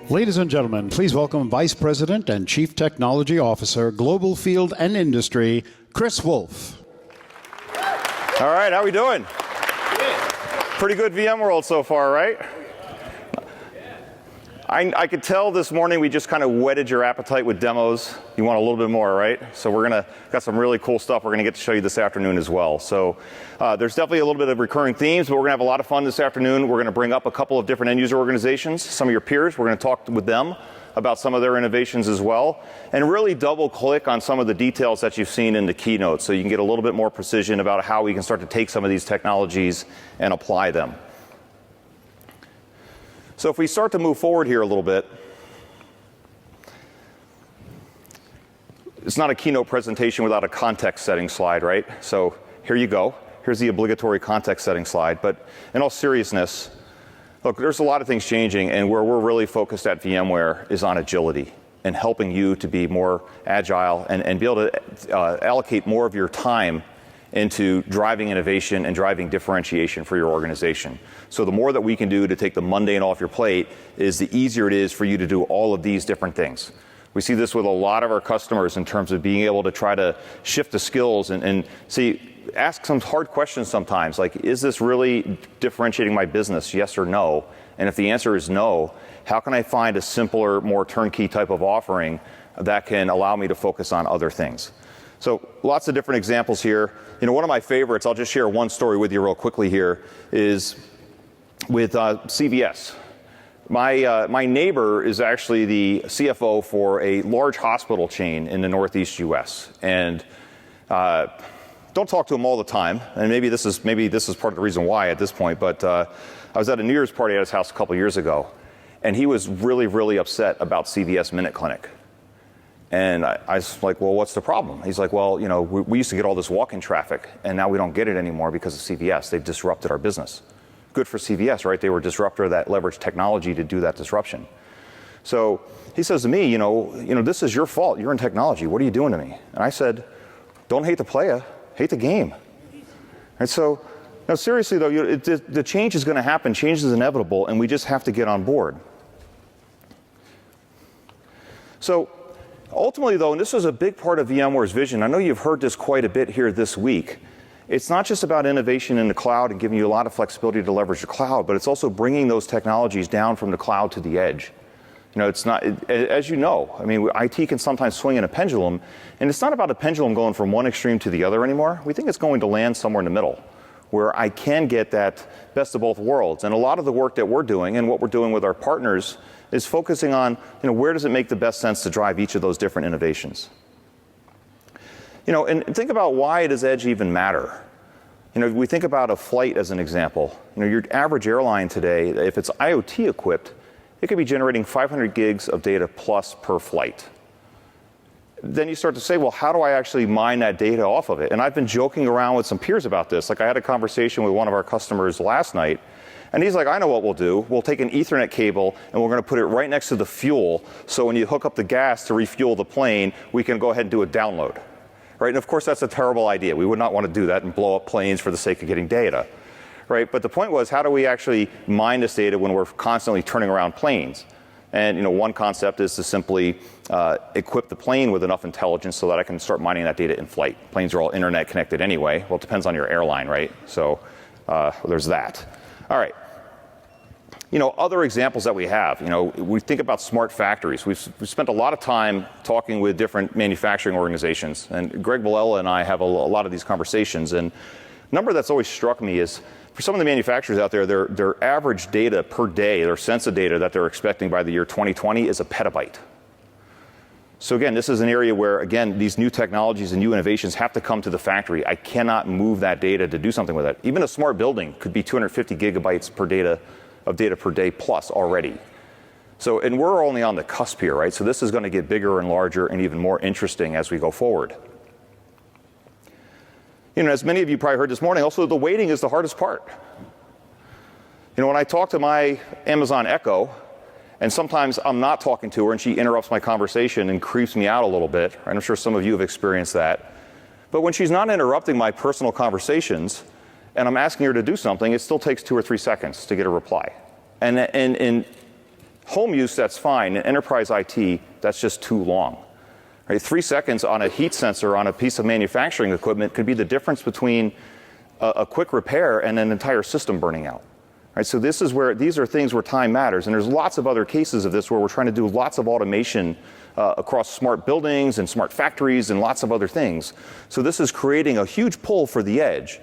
Ladies and gentlemen, please welcome Vice President and Chief Technology Officer, Global Field and Industry, Chris Wolf. All right, how we doing? Pretty good VMworld so far, right? I could tell this morning we just kind of whetted your appetite with demos. You want a little bit more, right? So got some really cool stuff we're gonna get to show you this afternoon as well. So there's definitely a little bit of recurring themes, but we're gonna have a lot of fun this afternoon. We're gonna bring up a couple of different end user organizations, some of your peers. We're gonna talk with them about some of their innovations as well, and really double click on some of the details that you've seen in the keynote so you can get a little bit more precision about how we can start to take some of these technologies and apply them. So if we start to move forward here a little bit, it's not a keynote presentation without a context setting slide, right? So here you go. Here's the obligatory context setting slide. But in all seriousness, look, there's a lot of things changing, and where we're really focused at VMware is on agility and helping you to be more agile and be able to allocate more of your time into driving innovation and driving differentiation for your organization. So the more that we can do to take the mundane off your plate is the easier it is for you to do all of these different things. We see this with a lot of our customers in terms of being able to try to shift the skills and ask some hard questions sometimes, like, is this really differentiating my business, yes or no? And if the answer is no, how can I find a simpler, more turnkey type of offering that can allow me to focus on other things? So lots of different examples here. You know, one of my favorites, I'll just share one story with you real quickly here, is with CVS. My neighbor is actually the CFO for a large hospital chain in the Northeast US. And don't talk to him all the time, and maybe this is part of the reason why at this point, but I was at a New Year's party at his house a couple years ago, and he was really, really upset about CVS Minute Clinic. And I was like, well, what's the problem? He's like, well, you know, we used to get all this walk-in traffic, and now we don't get it anymore because of CVS. They've disrupted our business. Good for CVS, right? They were a disruptor that leveraged technology to do that disruption. So he says to me, you know, this is your fault. You're in technology. What are you doing to me? And I said, don't hate the player, hate the game. And so, no, seriously though, the change is going to happen. Change is inevitable, and we just have to get on board. So ultimately, though, and this is a big part of VMware's vision, I know you've heard this quite a bit here this week, it's not just about innovation in the cloud and giving you a lot of flexibility to leverage the cloud, but it's also bringing those technologies down from the cloud to the edge. You know, it's not, as you know, I mean, IT can sometimes swing in a pendulum, and it's not about a pendulum going from one extreme to the other anymore. We think it's going to land somewhere in the middle, where I can get that best of both worlds. And a lot of the work that we're doing and what we're doing with our partners is focusing on, you know, where does it make the best sense to drive each of those different innovations. You know, and think about, why does edge even matter? You know, we think about a flight as an example. You know, your average airline today, if it's IoT equipped, it could be generating 500 gigs of data plus per flight. Then you start to say, well, how do I actually mine that data off of it? And I've been joking around with some peers about this. Like, I had a conversation with one of our customers last night, and he's like, I know what we'll do. We'll take an Ethernet cable, and we're going to put it right next to the fuel, so when you hook up the gas to refuel the plane, we can go ahead and do a download. Right? And of course, that's a terrible idea. We would not want to do that and blow up planes for the sake of getting data. Right? But the point was, how do we actually mine this data when we're constantly turning around planes? And, you know, one concept is to simply equip the plane with enough intelligence so that I can start mining that data in flight. Planes are all internet connected anyway. Well, it depends on your airline, right? So there's that. All right. You know, other examples that we have, you know, we think about smart factories. We've spent a lot of time talking with different manufacturing organizations, and Greg Villela and I have a lot of these conversations. And a number that's always struck me is, for some of the manufacturers out there, their average data per day, their sense of data that they're expecting by the year 2020 is a petabyte. So again, this is an area where, again, these new technologies and new innovations have to come to the factory. I cannot move that data to do something with it. Even a smart building could be 250 gigabytes of data per day plus already. So, and we're only on the cusp here, right? So this is going to get bigger and larger and even more interesting as we go forward. You know, as many of you probably heard this morning, also the waiting is the hardest part. You know, when I talk to my Amazon Echo, and sometimes I'm not talking to her and she interrupts my conversation and creeps me out a little bit, and I'm sure some of you have experienced that. But when she's not interrupting my personal conversations, and I'm asking her to do something, it still takes 2 or 3 seconds to get a reply. And Home use, that's fine. In enterprise IT, that's just too long. Right? 3 seconds on a heat sensor on a piece of manufacturing equipment could be the difference between a quick repair and an entire system burning out. Right? So this is where these are things where time matters, and there's lots of other cases of this where we're trying to do lots of automation across smart buildings and smart factories and lots of other things. So this is creating a huge pull for the edge.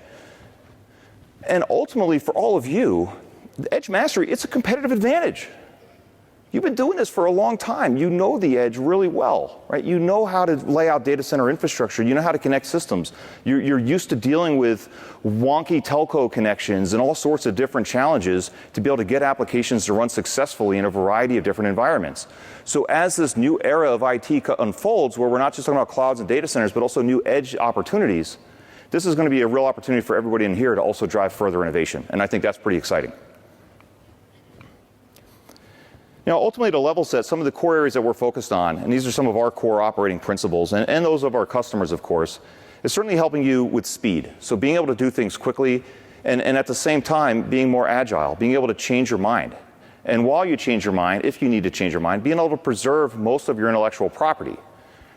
And ultimately, for all of you, the edge mastery, it's a competitive advantage. You've been doing this for a long time. You know the edge really well, right? You know how to lay out data center infrastructure. You know how to connect systems. You're used to dealing with wonky telco connections and all sorts of different challenges to be able to get applications to run successfully in a variety of different environments. So as this new era of IT unfolds, where we're not just talking about clouds and data centers, but also new edge opportunities, this is going to be a real opportunity for everybody in here to also drive further innovation. And I think that's pretty exciting. Now, ultimately, to level set some of the core areas that we're focused on, and these are some of our core operating principles, and those of our customers, of course, is certainly helping you with speed. So being able to do things quickly, and at the same time, being more agile, being able to change your mind. And while you change your mind, if you need to change your mind, being able to preserve most of your intellectual property.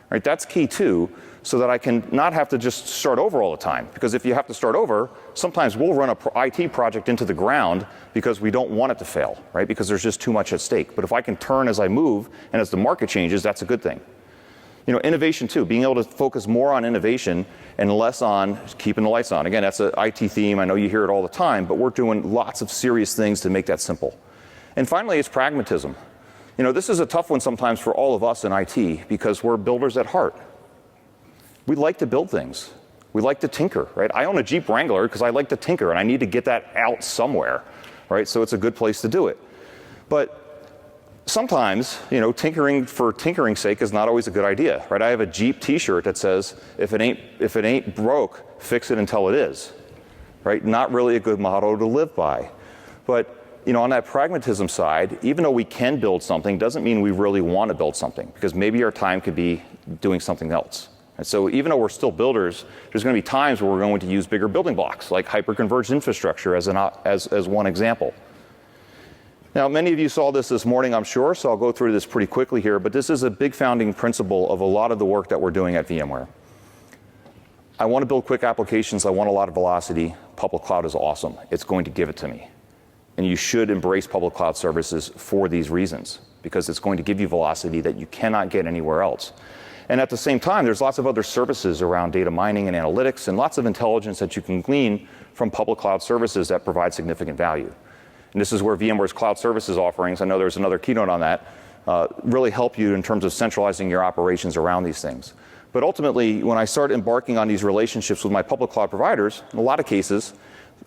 Right? That's key, too, so that I can not have to just start over all the time. Because if you have to start over, sometimes we'll run an IT project into the ground because we don't want it to fail, right? Because there's just too much at stake. But if I can turn as I move and as the market changes, that's a good thing. You know, innovation, too, being able to focus more on innovation and less on keeping the lights on. Again, that's an IT theme. I know you hear it all the time, but we're doing lots of serious things to make that simple. And finally, it's pragmatism. You know, this is a tough one sometimes for all of us in IT because we're builders at heart. We like to build things. We like to tinker, right? I own a Jeep Wrangler because I like to tinker and I need to get that out somewhere, right? So it's a good place to do it. But sometimes, you know, tinkering for tinkering's sake is not always a good idea, right? I have a Jeep T-shirt that says, if it ain't broke, fix it until it is, right? Not really a good motto to live by. But you know, on that pragmatism side, even though we can build something, doesn't mean we really want to build something, because maybe our time could be doing something else. And so even though we're still builders, there's going to be times where we're going to use bigger building blocks, like hyperconverged infrastructure as one example. Now, many of you saw this morning, I'm sure, so I'll go through this pretty quickly here, but this is a big founding principle of a lot of the work that we're doing at VMware. I want to build quick applications. I want a lot of velocity. Public cloud is awesome. It's going to give it to me. And you should embrace public cloud services for these reasons, because it's going to give you velocity that you cannot get anywhere else. And at the same time, there's lots of other services around data mining and analytics and lots of intelligence that you can glean from public cloud services that provide significant value. And this is where VMware's cloud services offerings, I know there's another keynote on that, really help you in terms of centralizing your operations around these things. But ultimately, when I start embarking on these relationships with my public cloud providers, in a lot of cases,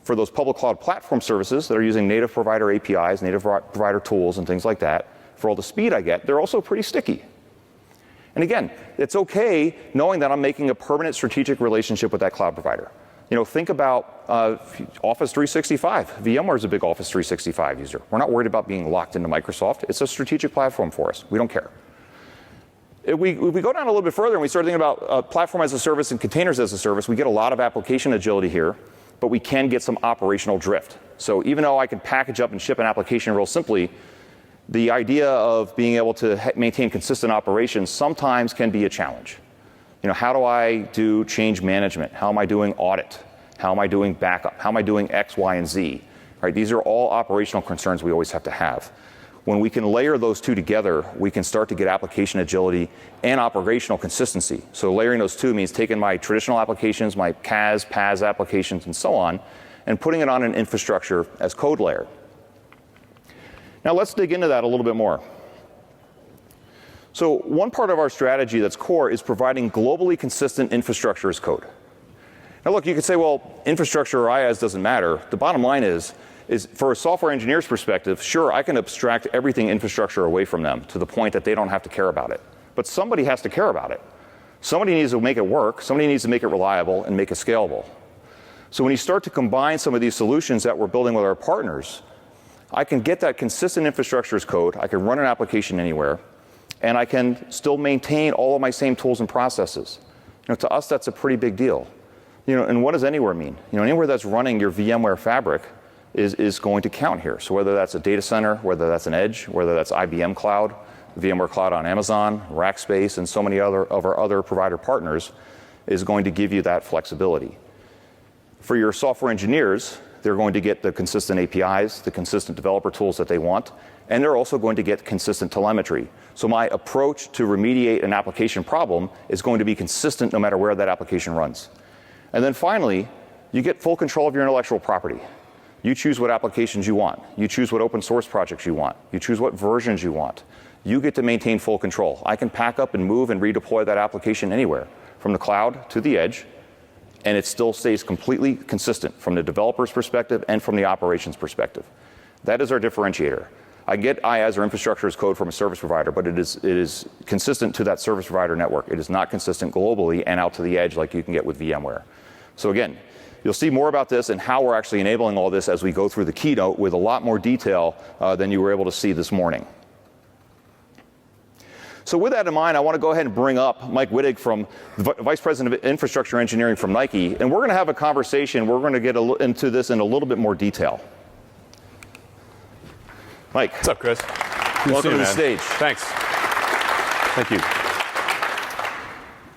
for those public cloud platform services that are using native provider APIs, native provider tools, and things like that, for all the speed I get, they're also pretty sticky. And again, it's okay knowing that I'm making a permanent strategic relationship with that cloud provider. You know, think about Office 365. VMware is a big Office 365 user. We're not worried about being locked into Microsoft. It's a strategic platform for us. We don't care. If we go down a little bit further and we start thinking about platform as a service and containers as a service, we get a lot of application agility here, but we can get some operational drift. So even though I can package up and ship an application real simply, the idea of being able to maintain consistent operations sometimes can be a challenge. You know, how do I do change management? How am I doing audit? How am I doing backup? How am I doing X, Y, and Z? Right? These are all operational concerns we always have to have. When we can layer those two together, we can start to get application agility and operational consistency. So layering those two means taking my traditional applications, my CAS, PAS applications, and so on, and putting it on an infrastructure as code layer. Now let's dig into that a little bit more. So one part of our strategy that's core is providing globally consistent infrastructure as code. Now look, you could say, well, infrastructure or IaaS doesn't matter. The bottom line is for a software engineer's perspective, sure, I can abstract everything infrastructure away from them to the point that they don't have to care about it. But somebody has to care about it. Somebody needs to make it work. Somebody needs to make it reliable and make it scalable. So when you start to combine some of these solutions that we're building with our partners, I can get that consistent infrastructure as code. I can run an application anywhere, and I can still maintain all of my same tools and processes. You know, to us, that's a pretty big deal. You know, and what does anywhere mean? You know, anywhere that's running your VMware fabric is going to count here. So whether that's a data center, whether that's an edge, whether that's IBM Cloud, VMware Cloud on Amazon, Rackspace, and so many of our other provider partners is going to give you that flexibility. For your software engineers, they're going to get the consistent APIs, the consistent developer tools that they want, and they're also going to get consistent telemetry. So my approach to remediate an application problem is going to be consistent no matter where that application runs. And then finally, you get full control of your intellectual property. You choose what applications you want. You choose what open source projects you want. You choose what versions you want. You get to maintain full control. I can pack up and move and redeploy that application anywhere, from the cloud to the edge, and it still stays completely consistent from the developer's perspective and from the operations perspective. That is our differentiator. I get IaaS or infrastructure as code from a service provider, but it is consistent to that service provider network. It is not consistent globally and out to the edge like you can get with VMware. So again, you'll see more about this and how we're actually enabling all this as we go through the keynote with a lot more detail than you were able to see this morning. So with that in mind, I want to go ahead and bring up Mike Wittig, from Vice President of Infrastructure Engineering from Nike, and we're going to have a conversation. We're going to get into this in a little bit more detail. Mike. What's up, Chris? Welcome to the stage. Thanks. Thank you.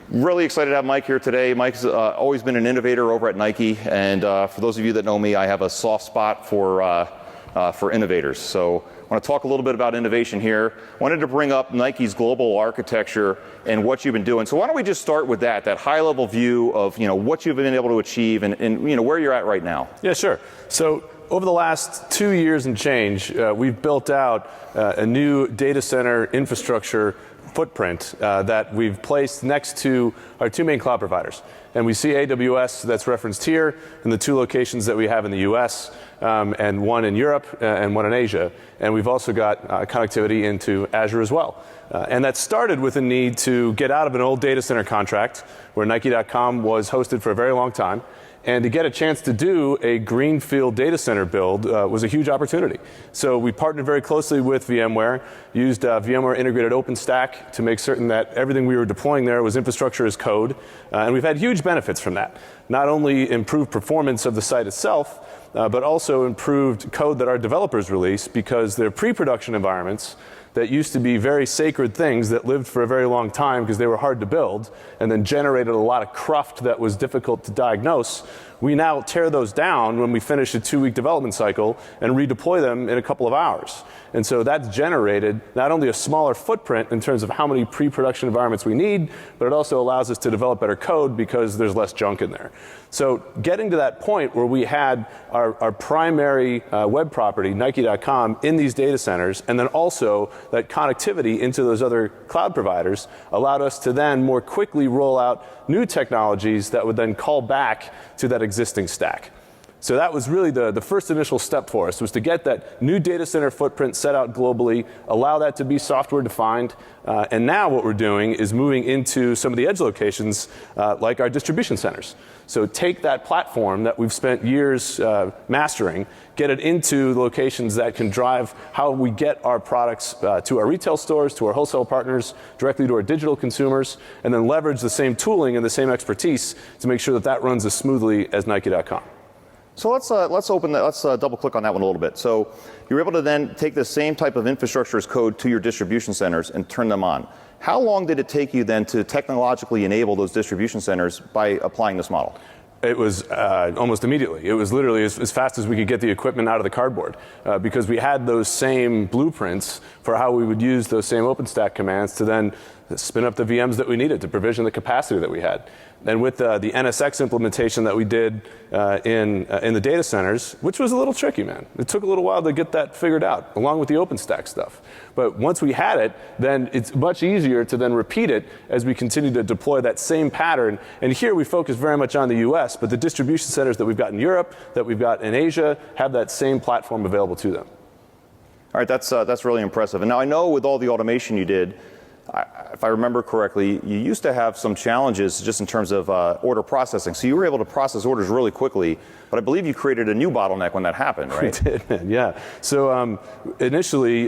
Really excited to have Mike here today. Mike's always been an innovator over at Nike, and for those of you that know me, I have a soft spot for innovators. So I want to talk a little bit about innovation here. I wanted to bring up Nike's global architecture and what you've been doing. So why don't we just start with that high-level view of what you've been able to achieve and where you're at right now. Yeah, sure. So over the last 2 years and change, we've built out a new data center infrastructure footprint that we've placed next to our two main cloud providers. And we see AWS that's referenced here in the two locations that we have in the US, and one in Europe and one in Asia. And we've also got connectivity into Azure as well. And that started with a need to get out of an old data center contract where Nike.com was hosted for a very long time. And to get a chance to do a greenfield data center build was a huge opportunity. So we partnered very closely with VMware, used VMware integrated OpenStack to make certain that everything we were deploying there was infrastructure as code. And we've had huge benefits from that. Not only improved performance of the site itself, but also improved code that our developers release, because they're pre-production environments that used to be very sacred things that lived for a very long time because they were hard to build and then generated a lot of cruft that was difficult to diagnose. We now tear those down when we finish a 2-week development cycle and redeploy them in a couple of hours. And so that's generated not only a smaller footprint in terms of how many pre-production environments we need, but it also allows us to develop better code because there's less junk in there. So getting to that point where we had our primary web property, Nike.com, in these data centers, and then also that connectivity into those other cloud providers allowed us to then more quickly roll out new technologies that would then call back to that existing stack. So that was really the first initial step for us, was to get that new data center footprint set out globally, allow that to be software defined, and now what we're doing is moving into some of the edge locations like our distribution centers. So take that platform that we've spent years mastering, get it into locations that can drive how we get our products to our retail stores, to our wholesale partners, directly to our digital consumers, and then leverage the same tooling and the same expertise to make sure that that runs as smoothly as Nike.com. So let's double click on that one a little bit. So you're able to then take the same type of infrastructure as code to your distribution centers and turn them on. How long did it take you then to technologically enable those distribution centers by applying this model? It was almost immediately. It was literally as fast as we could get the equipment out of the cardboard, because we had those same blueprints for how we would use those same OpenStack commands to then spin up the VMs that we needed to provision the capacity that we had. And with the NSX implementation that we did in the data centers, which was a little tricky, man. It took a little while to get that figured out, along with the OpenStack stuff. But once we had it, then it's much easier to then repeat it as we continue to deploy that same pattern. And here we focus very much on the US, but the distribution centers that we've got in Europe, that we've got in Asia, have that same platform available to them. All right, that's really impressive. And now I know with all the automation you did, if I remember correctly, you used to have some challenges just in terms of order processing. So you were able to process orders really quickly. but I believe you created a new bottleneck when that happened, right? We did, man, yeah. So initially,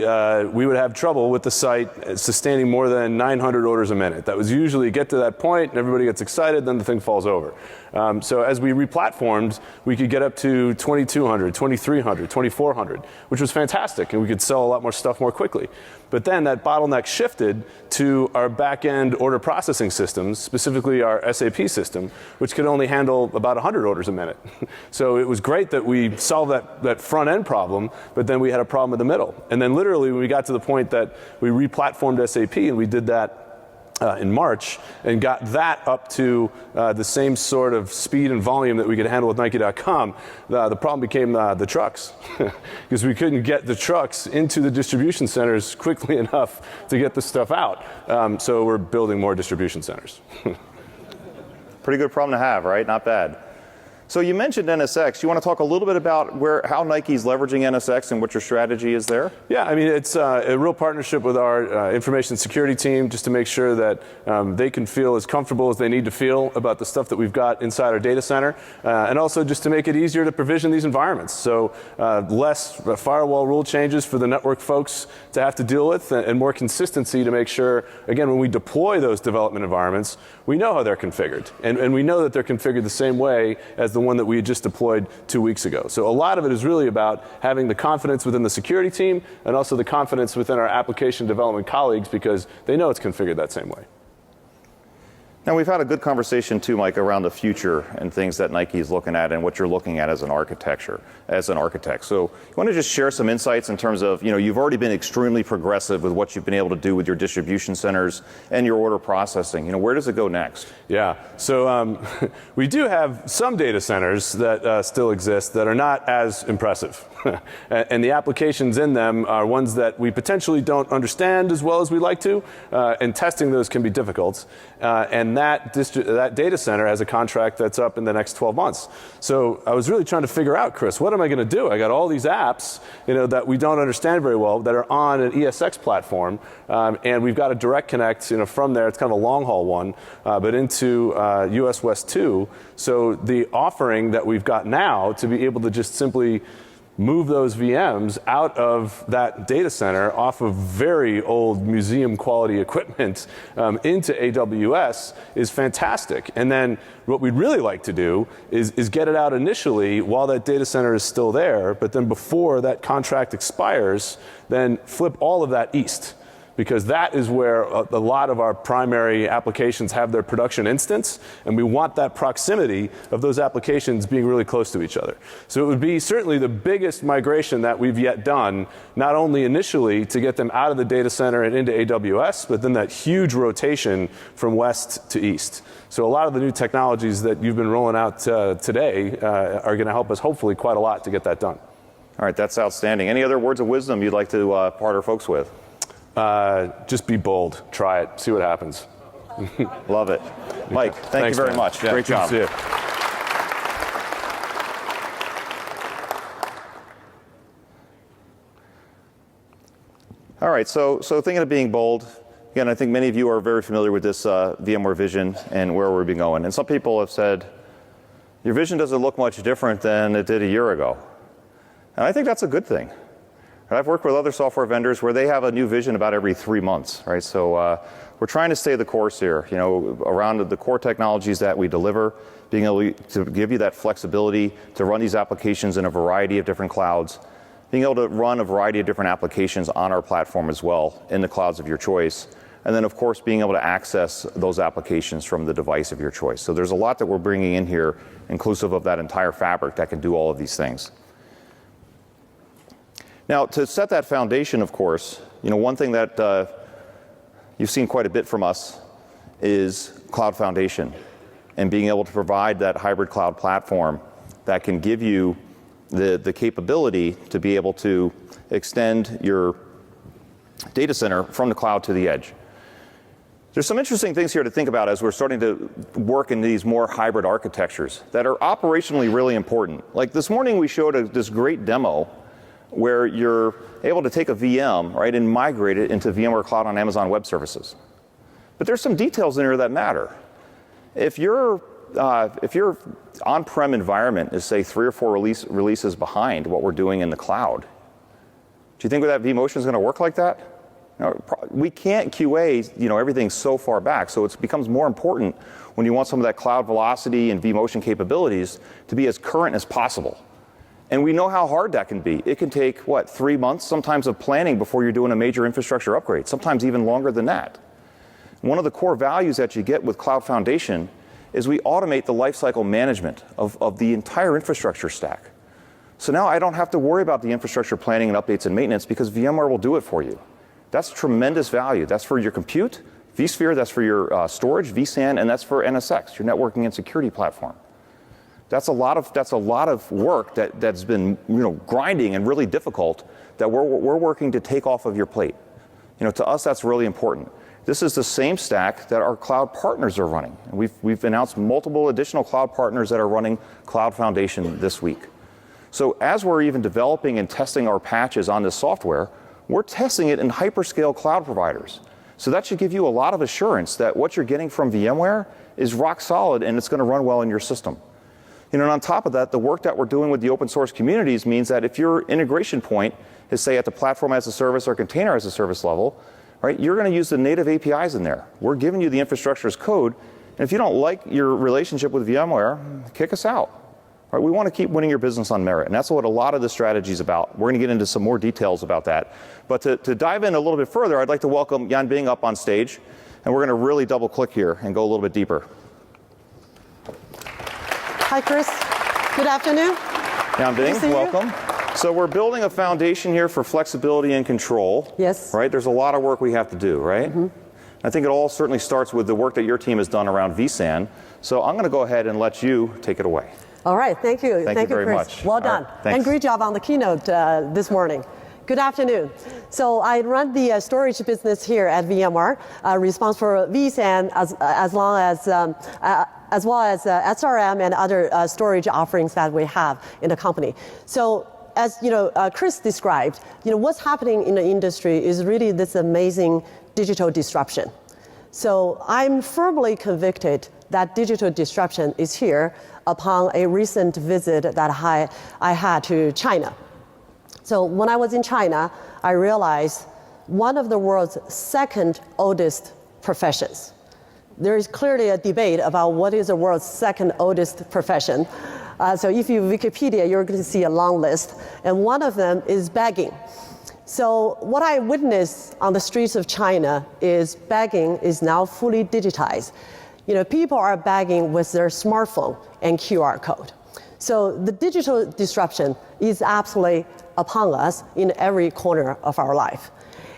we would have trouble with the site sustaining more than 900 orders a minute. That was usually get to that point, and everybody gets excited, then the thing falls over. So as we replatformed, we could get up to 2,200, 2,300, 2,400, which was fantastic, and we could sell a lot more stuff more quickly. But then that bottleneck shifted to our back-end order processing systems, specifically our SAP system, which could only handle about 100 orders a minute. So it was great that we solved that front-end problem, but then we had a problem in the middle. And then literally when we got to the point that we replatformed SAP, and we did that in March, and got that up to the same sort of speed and volume that we could handle with Nike.com, the problem became the trucks. Because we couldn't get the trucks into the distribution centers quickly enough to get the stuff out. So we're building more distribution centers. Pretty good problem to have, right? Not bad. So you mentioned NSX. You want to talk a little bit about how Nike's leveraging NSX and what your strategy is there? Yeah, I mean, it's a real partnership with our information security team, just to make sure that they can feel as comfortable as they need to feel about the stuff that we've got inside our data center, and also just to make it easier to provision these environments. So less firewall rule changes for the network folks to have to deal with, and more consistency to make sure, again, when we deploy those development environments, we know how they're configured, and we know that they're configured the same way as the one that we had just deployed 2 weeks ago. So a lot of it is really about having the confidence within the security team, and also the confidence within our application development colleagues, because they know it's configured that same way. Now, we've had a good conversation too, Mike, around the future and things that Nike is looking at and what you're looking at as an architect. So you want to just share some insights in terms of, you've already been extremely progressive with what you've been able to do with your distribution centers and your order processing. Where does it go next? Yeah, so we do have some data centers that still exist that are not as impressive. And the applications in them are ones that we potentially don't understand as well as we'd like to, and testing those can be difficult. And that data center has a contract that's up in the next 12 months. So I was really trying to figure out, Chris, what am I going to do? I got all these apps, that we don't understand very well that are on an ESX platform, and we've got a direct connect, from there. It's kind of a long haul one, but into US West 2. So the offering that we've got now to be able to just simply move those VMs out of that data center off of very old museum quality equipment into AWS is fantastic. And then what we'd really like to do is get it out initially while that data center is still there, but then before that contract expires, then flip all of that east. Because that is where a lot of our primary applications have their production instance, and we want that proximity of those applications being really close to each other. So it would be certainly the biggest migration that we've yet done, not only initially to get them out of the data center and into AWS, but then that huge rotation from west to east. So a lot of the new technologies that you've been rolling out today are going to help us hopefully quite a lot to get that done. All right, that's outstanding. Any other words of wisdom you'd like to part our folks with? Just be bold. Try it. See what happens. Love it. Mike, thanks you very much. Yeah, great job. See you. All right, so thinking of being bold, again, I think many of you are very familiar with this VMware vision and where we've been going. And some people have said, your vision doesn't look much different than it did a year ago. And I think that's a good thing. I've worked with other software vendors where they have a new vision about every 3 months, right? So we're trying to stay the course here, around the core technologies that we deliver, being able to give you that flexibility to run these applications in a variety of different clouds, being able to run a variety of different applications on our platform as well in the clouds of your choice, and then of course being able to access those applications from the device of your choice. So there's a lot that we're bringing in here, inclusive of that entire fabric that can do all of these things. Now, to set that foundation, of course, one thing that you've seen quite a bit from us is Cloud Foundation and being able to provide that hybrid cloud platform that can give you the capability to be able to extend your data center from the cloud to the edge. There's some interesting things here to think about as we're starting to work in these more hybrid architectures that are operationally really important. Like this morning we showed this great demo where you're able to take a VM, right, and migrate it into VMware Cloud on Amazon Web Services. But there's some details in here that matter. If your on-prem environment is, say, 3 or 4 releases behind what we're doing in the cloud, do you think that vMotion is going to work like that? No, we can't QA, everything so far back. So it becomes more important when you want some of that cloud velocity and vMotion capabilities to be as current as possible. And we know how hard that can be. It can take, 3 months sometimes of planning before you're doing a major infrastructure upgrade, sometimes even longer than that. One of the core values that you get with Cloud Foundation is we automate the lifecycle management of the entire infrastructure stack. So now I don't have to worry about the infrastructure planning and updates and maintenance because VMware will do it for you. That's tremendous value. That's for your compute, vSphere, that's for your storage, VSAN, and that's for NSX, your networking and security platform. That's a lot of work that's been grinding and really difficult that we're working to take off of your plate. To us that's really important. This is the same stack that our cloud partners are running. And we've announced multiple additional cloud partners that are running Cloud Foundation this week. So as we're even developing and testing our patches on this software, we're testing it in hyperscale cloud providers. So that should give you a lot of assurance that what you're getting from VMware is rock solid and it's going to run well in your system. And on top of that, the work that we're doing with the open source communities means that if your integration point is, say, at the platform as a service or container as a service level, right, you're going to use the native APIs in there. We're giving you the infrastructure as code, and if you don't like your relationship with VMware, kick us out. Right, we want to keep winning your business on merit, and that's what a lot of the strategy is about. We're going to get into some more details about that. But to dive in a little bit further, I'd like to welcome Yan Bing up on stage, and we're going to really double click here and go a little bit deeper. Hi, Chris. Good afternoon. Yan Bing, welcome. So we're building a foundation here for flexibility and control. Yes. Right? There's a lot of work we have to do, right? Mm-hmm. I think it all certainly starts with the work that your team has done around vSAN. So I'm going to go ahead and let you take it away. All right. Thank you. Thank you very Chris. much. Well done. Right, and great job on the keynote this morning. Good afternoon. So I run the storage business here at VMware, responsible for vSAN as well as SRM and other storage offerings that we have in the company. So as Chris described, what's happening in the industry is really this amazing digital disruption. So I'm firmly convicted that digital disruption is here upon a recent visit that I had to China. So when I was in China, I realized one of the world's second oldest professions. There is clearly a debate about what is the world's second oldest profession. So if you Wikipedia, you're going to see a long list. And one of them is begging. So what I witnessed on the streets of China is begging is now fully digitized. People are begging with their smartphone and QR code. So the digital disruption is absolutely upon us in every corner of our life.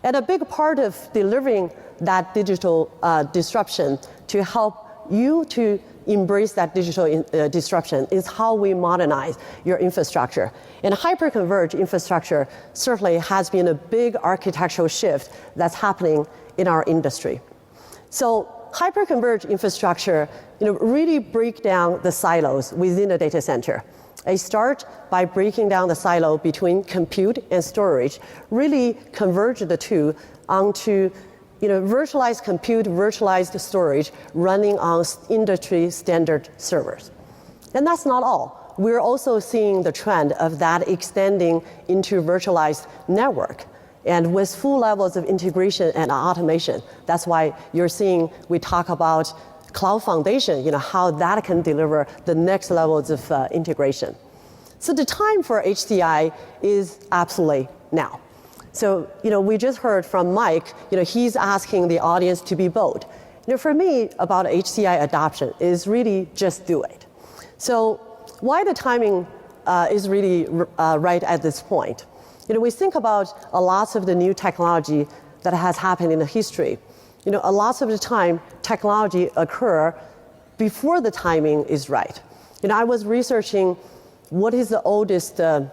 And a big part of delivering that digital disruption to help you to embrace that digital disruption is how we modernize your infrastructure. And hyperconverged infrastructure certainly has been a big architectural shift that's happening in our industry. So hyperconverged infrastructure really break down the silos within the data center. I start by breaking down the silo between compute and storage, really converge the two onto virtualized compute, virtualized storage running on industry standard servers. And that's not all. We're also seeing the trend of that extending into virtualized network. And with full levels of integration and automation, that's why you're seeing we talk about Cloud Foundation, how that can deliver the next levels of integration. So the time for HCI is absolutely now. So, we just heard from Mike, he's asking the audience to be bold. For me, about HCI adoption is really just do it. So why the timing is really right at this point? We think about a lot of the new technology that has happened in the history. A lot of the time, technology occur before the timing is right. I was researching what is the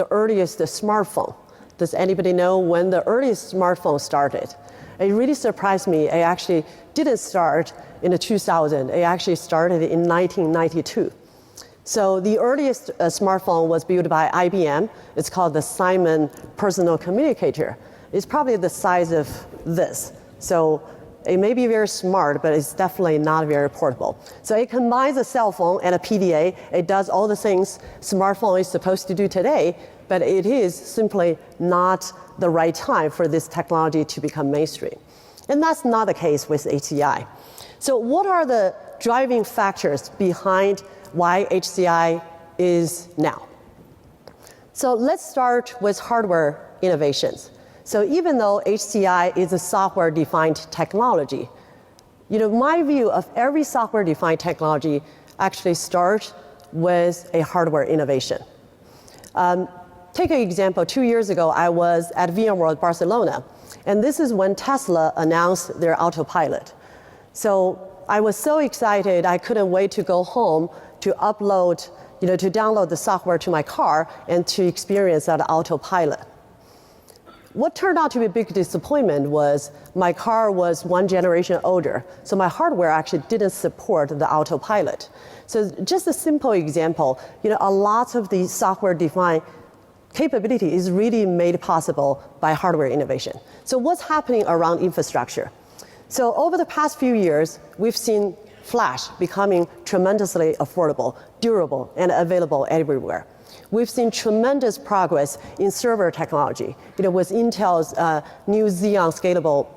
earliest smartphone. Does anybody know when the earliest smartphone started? It really surprised me. It actually didn't start in the 2000. It actually started in 1992. So the earliest smartphone was built by IBM. It's called the Simon Personal Communicator. It's probably the size of this. So It may be very smart, but it's definitely not very portable. So it combines a cell phone and a PDA. It does all the things smartphone is supposed to do today, but it is simply not the right time for this technology to become mainstream. And that's not the case with HCI. So what are the driving factors behind why HCI is now? So let's start with hardware innovations. So even though HCI is a software-defined technology, my view of every software-defined technology actually starts with a hardware innovation. Take an example. 2 years ago, I was at VMworld Barcelona, and this is when Tesla announced their autopilot. So I was so excited, I couldn't wait to go home to upload, to download the software to my car and to experience that autopilot. What turned out to be a big disappointment was my car was 1 generation older, so my hardware actually didn't support the autopilot. So just a simple example, a lot of the software-defined capability is really made possible by hardware innovation. So what's happening around infrastructure? So over the past few years, we've seen Flash becoming tremendously affordable, durable, and available everywhere. We've seen tremendous progress in server technology. With Intel's new Xeon Scalable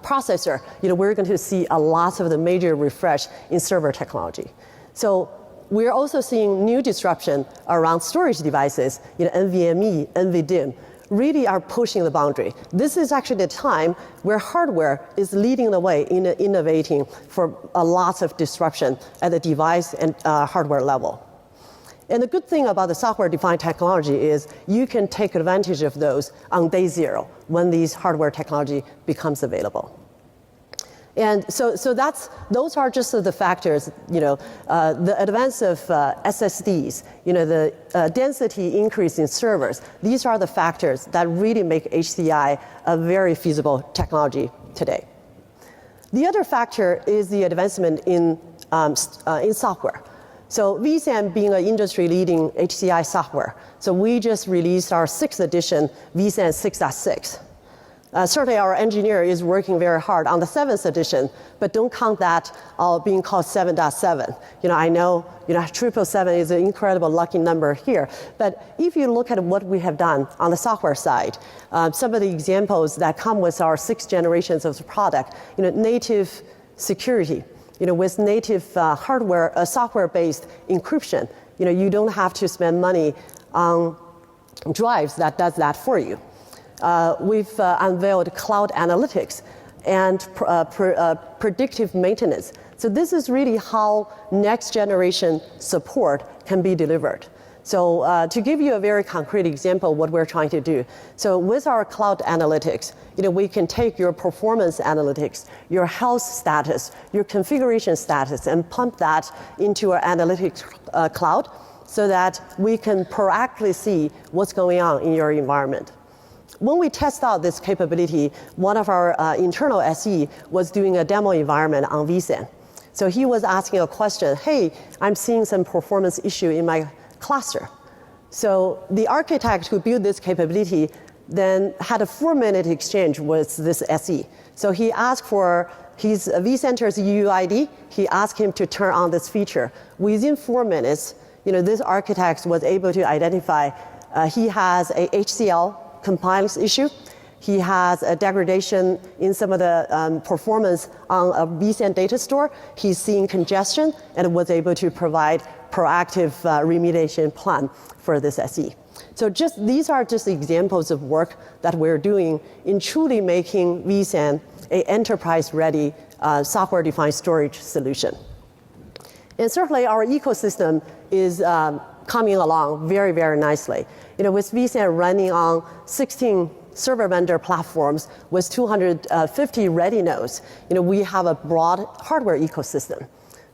processor, we're going to see a lot of the major refresh in server technology. So we're also seeing new disruption around storage devices. NVMe, NVDIMM really are pushing the boundary. This is actually the time where hardware is leading the way in innovating for a lot of disruption at the device and hardware level. And the good thing about the software-defined technology is you can take advantage of those on day zero when these hardware technology becomes available. And so those are just the factors, the advance of SSDs, the density increase in servers. These are the factors that really make HCI a very feasible technology today. The other factor is the advancement in software. So VSAN being an industry-leading HCI software, so we just released our 6th edition VSAN 6.6. Certainly our engineer is working very hard on the 7th edition, but don't count that being called 7.7. I know 777 is an incredible lucky number here, but if you look at what we have done on the software side, some of the examples that come with our 6 generations of the product, native security, with native hardware, software-based encryption, you don't have to spend money on drives that does that for you. We've unveiled cloud analytics and predictive maintenance. So this is really how next generation support can be delivered. So to give you a very concrete example of what we're trying to do. So with our cloud analytics, we can take your performance analytics, your health status, your configuration status, and pump that into our analytics cloud so that we can proactively see what's going on in your environment. When we test out this capability, one of our internal SE was doing a demo environment on VSAN. So he was asking a question, hey, I'm seeing some performance issue in my cluster. So the architect who built this capability then had a 4-minute exchange with this SE. So he asked for his vCenter's UUID. He asked him to turn on this feature. Within 4 minutes, this architect was able to identify he has a HCL compliance issue. He has a degradation in some of the performance on a VSAN data store. He's seeing congestion and was able to provide proactive remediation plan for this SE. So these are just examples of work that we're doing in truly making VSAN an enterprise-ready software-defined storage solution. And certainly our ecosystem is coming along very, very nicely. With VSAN running on 16 server vendor platforms with 250 ready nodes, we have a broad hardware ecosystem.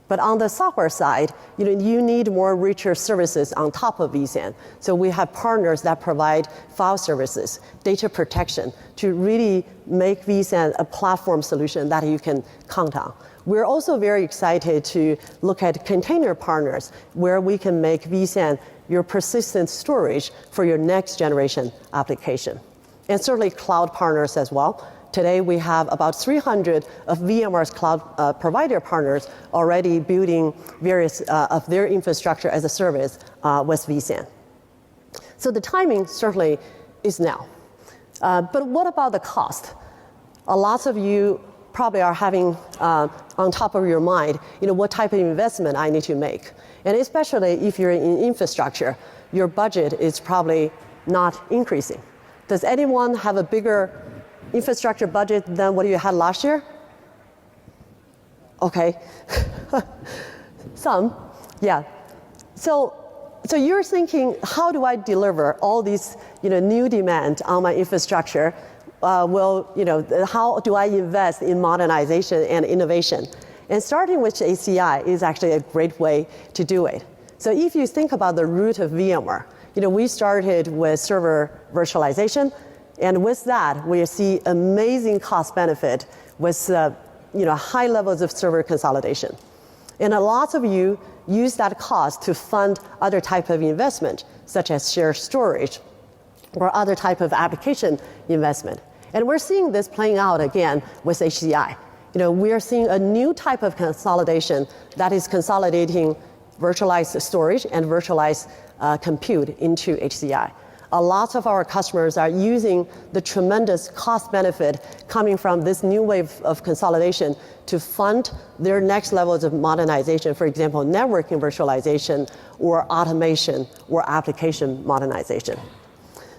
But on the software side, you need more richer services on top of VSAN. So we have partners that provide file services, data protection, to really make VSAN a platform solution that you can count on. We're also very excited to look at container partners where we can make VSAN your persistent storage for your next generation application. And certainly cloud partners as well. Today, we have about 300 of VMware's cloud provider partners already building various of their infrastructure as a service with vSAN. So the timing certainly is now. But what about the cost? A lot of you probably are having on top of your mind, what type of investment I need to make. And especially if you're in infrastructure, your budget is probably not increasing. Does anyone have a bigger infrastructure budget than what you had last year? Okay. Some, yeah. So you're thinking, how do I deliver all these new demand on my infrastructure? How do I invest in modernization and innovation? And starting with HCI is actually a great way to do it. So if you think about the root of VMware, we started with server virtualization, and with that, we see amazing cost benefit with high levels of server consolidation. And a lot of you use that cost to fund other type of investment, such as shared storage or other type of application investment. And we're seeing this playing out again with HCI. We're seeing a new type of consolidation that is consolidating virtualized storage and virtualized compute into HCI. A lot of our customers are using the tremendous cost benefit coming from this new wave of consolidation to fund their next levels of modernization, for example, networking virtualization or automation or application modernization.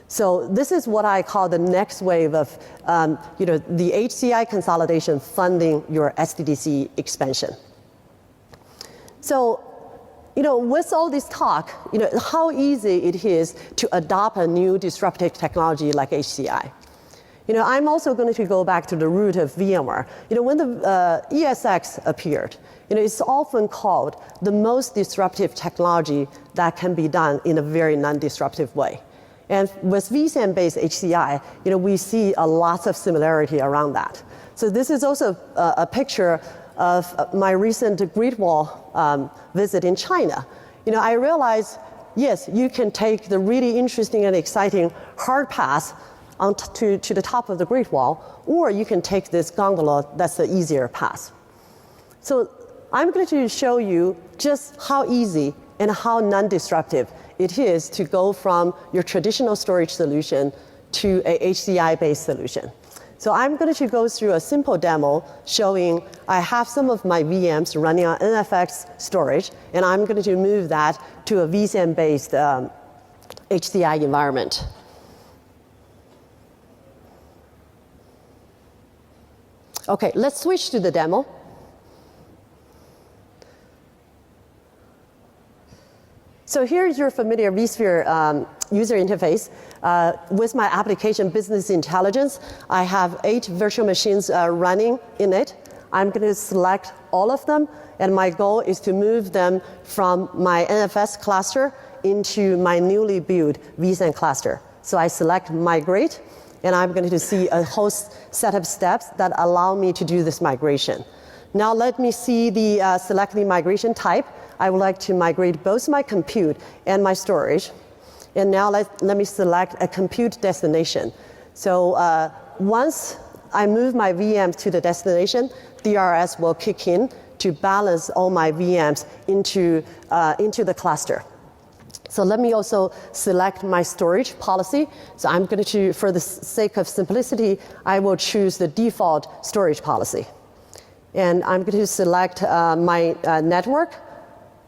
So this is what I call the next wave of the HCI consolidation funding your SDDC expansion. So with all this talk, how easy it is to adopt a new disruptive technology like HCI. I'm also going to go back to the root of VMware. When the ESX appeared, it's often called the most disruptive technology that can be done in a very non-disruptive way. And with vSAN-based HCI, we see a lot of similarity around that. So this is also a picture of my recent Great Wall visit in China. I realized, yes, you can take the really interesting and exciting hard path to the top of the Great Wall, or you can take this gondola that's the easier path. So I'm going to show you just how easy and how non-disruptive it is to go from your traditional storage solution to a HCI-based solution. So I'm going to go through a simple demo showing I have some of my VMs running on NFX storage, and I'm going to move that to a vSAN-based HCI environment. Okay, let's switch to the demo. So here's your familiar vSphere user interface. With my application Business Intelligence, I have 8 virtual machines running in it. I'm going to select all of them, and my goal is to move them from my NFS cluster into my newly built vSAN cluster. So I select Migrate, and I'm going to see a whole set of steps that allow me to do this migration. Now let me see the select the migration type. I would like to migrate both my compute and my storage. And now let me select a compute destination. So once I move my VMs to the destination, DRS will kick in to balance all my VMs into the cluster. So let me also select my storage policy. So I'm going to, for the sake of simplicity, I will choose the default storage policy. And I'm going to select my network,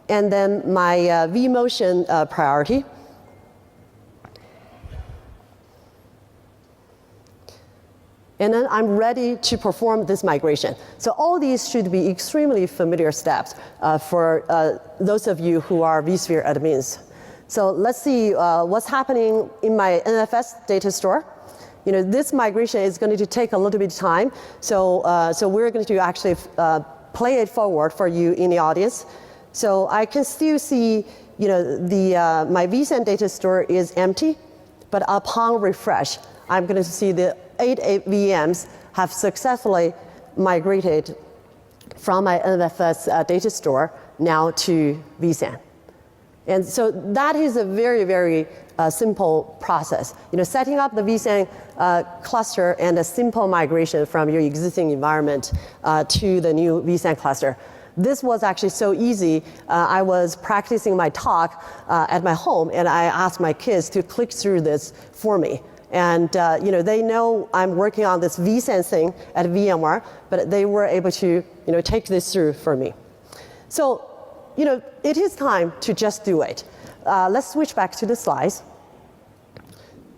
and then my vMotion priority. And then I'm ready to perform this migration. So all these should be extremely familiar steps for those of you who are vSphere admins. So let's see what's happening in my NFS data store. This migration is going to take a little bit of time. So we're going to actually play it forward for you in the audience. So I can still see, my vSAN data store is empty, but upon refresh, I'm going to see the 8 VMs have successfully migrated from my NFS data store now to vSAN. And so that is a very, very simple process. Setting up the vSAN cluster and a simple migration from your existing environment to the new vSAN cluster. This was actually so easy. I was practicing my talk at my home, and I asked my kids to click through this for me. And they know I'm working on this vSAN thing at VMware, but they were able to take this through for me. So it is time to just do it. Let's switch back to the slides.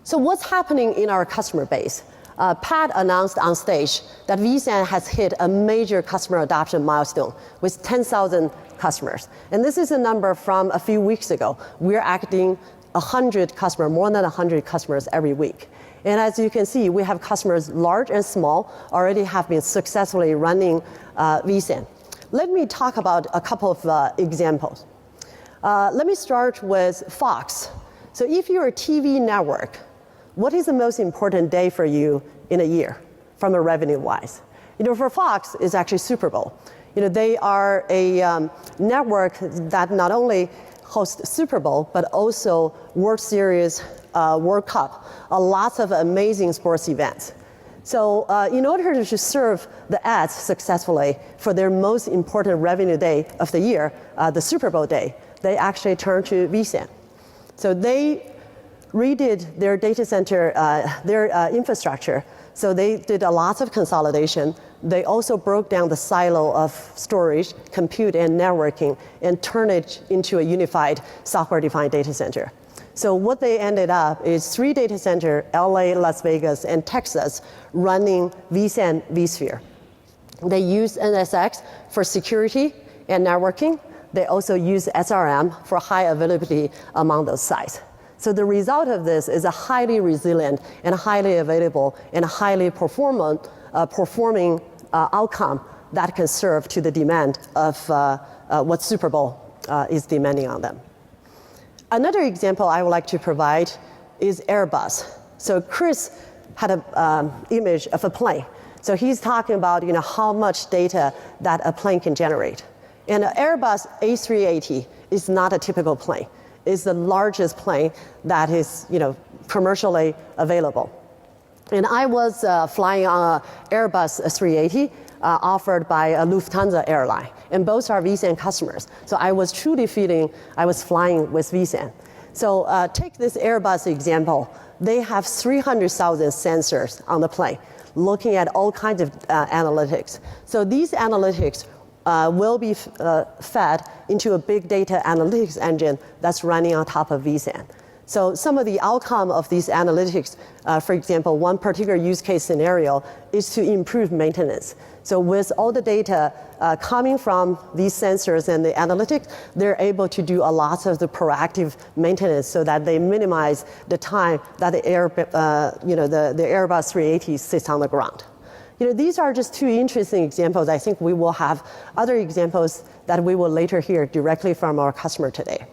So what's happening in our customer base? Pat announced on stage that vSAN has hit a major customer adoption milestone with 10,000 customers. And this is a number from a few weeks ago. We're adding 100 customers, more than 100 customers every week. And as you can see, we have customers large and small already have been successfully running vSAN. Let me talk about a couple of examples. Let me start with Fox. So if you're a TV network, what is the most important day for you in a year from a revenue-wise? For Fox, it's actually Super Bowl. They are a network that not only hosts Super Bowl, but also World Series, World Cup, lots of amazing sports events. So in order to serve the ads successfully for their most important revenue day of the year, the Super Bowl day, they actually turned to vSAN. So they redid their data center, their infrastructure. So they did a lot of consolidation. They also broke down the silo of storage, compute, and networking and turned it into a unified software-defined data center. So what they ended up is 3 data centers, LA, Las Vegas, and Texas, running vSAN vSphere. They use NSX for security and networking. They also use SRM for high availability among those sites. So the result of this is a highly resilient and highly available and highly performing outcome that can serve to the demand of what Super Bowl is demanding on them. Another example I would like to provide is Airbus. So Chris had an image of a plane. So he's talking about how much data that a plane can generate. And an Airbus A380 is not a typical plane. It's the largest plane that is commercially available. And I was flying on an Airbus 380 offered by a Lufthansa airline. And both are vSAN customers. So I was truly feeling I was flying with vSAN. So take this Airbus example. They have 300,000 sensors on the plane looking at all kinds of analytics. So these analytics will be fed into a big data analytics engine that's running on top of vSAN. So some of the outcome of these analytics, for example, one particular use case scenario is to improve maintenance. So with all the data coming from these sensors and the analytics, they're able to do a lot of the proactive maintenance so that they minimize the time that the Airbus 380 sits on the ground. These are just 2 interesting examples. I think we will have other examples that we will later hear directly from our customer today.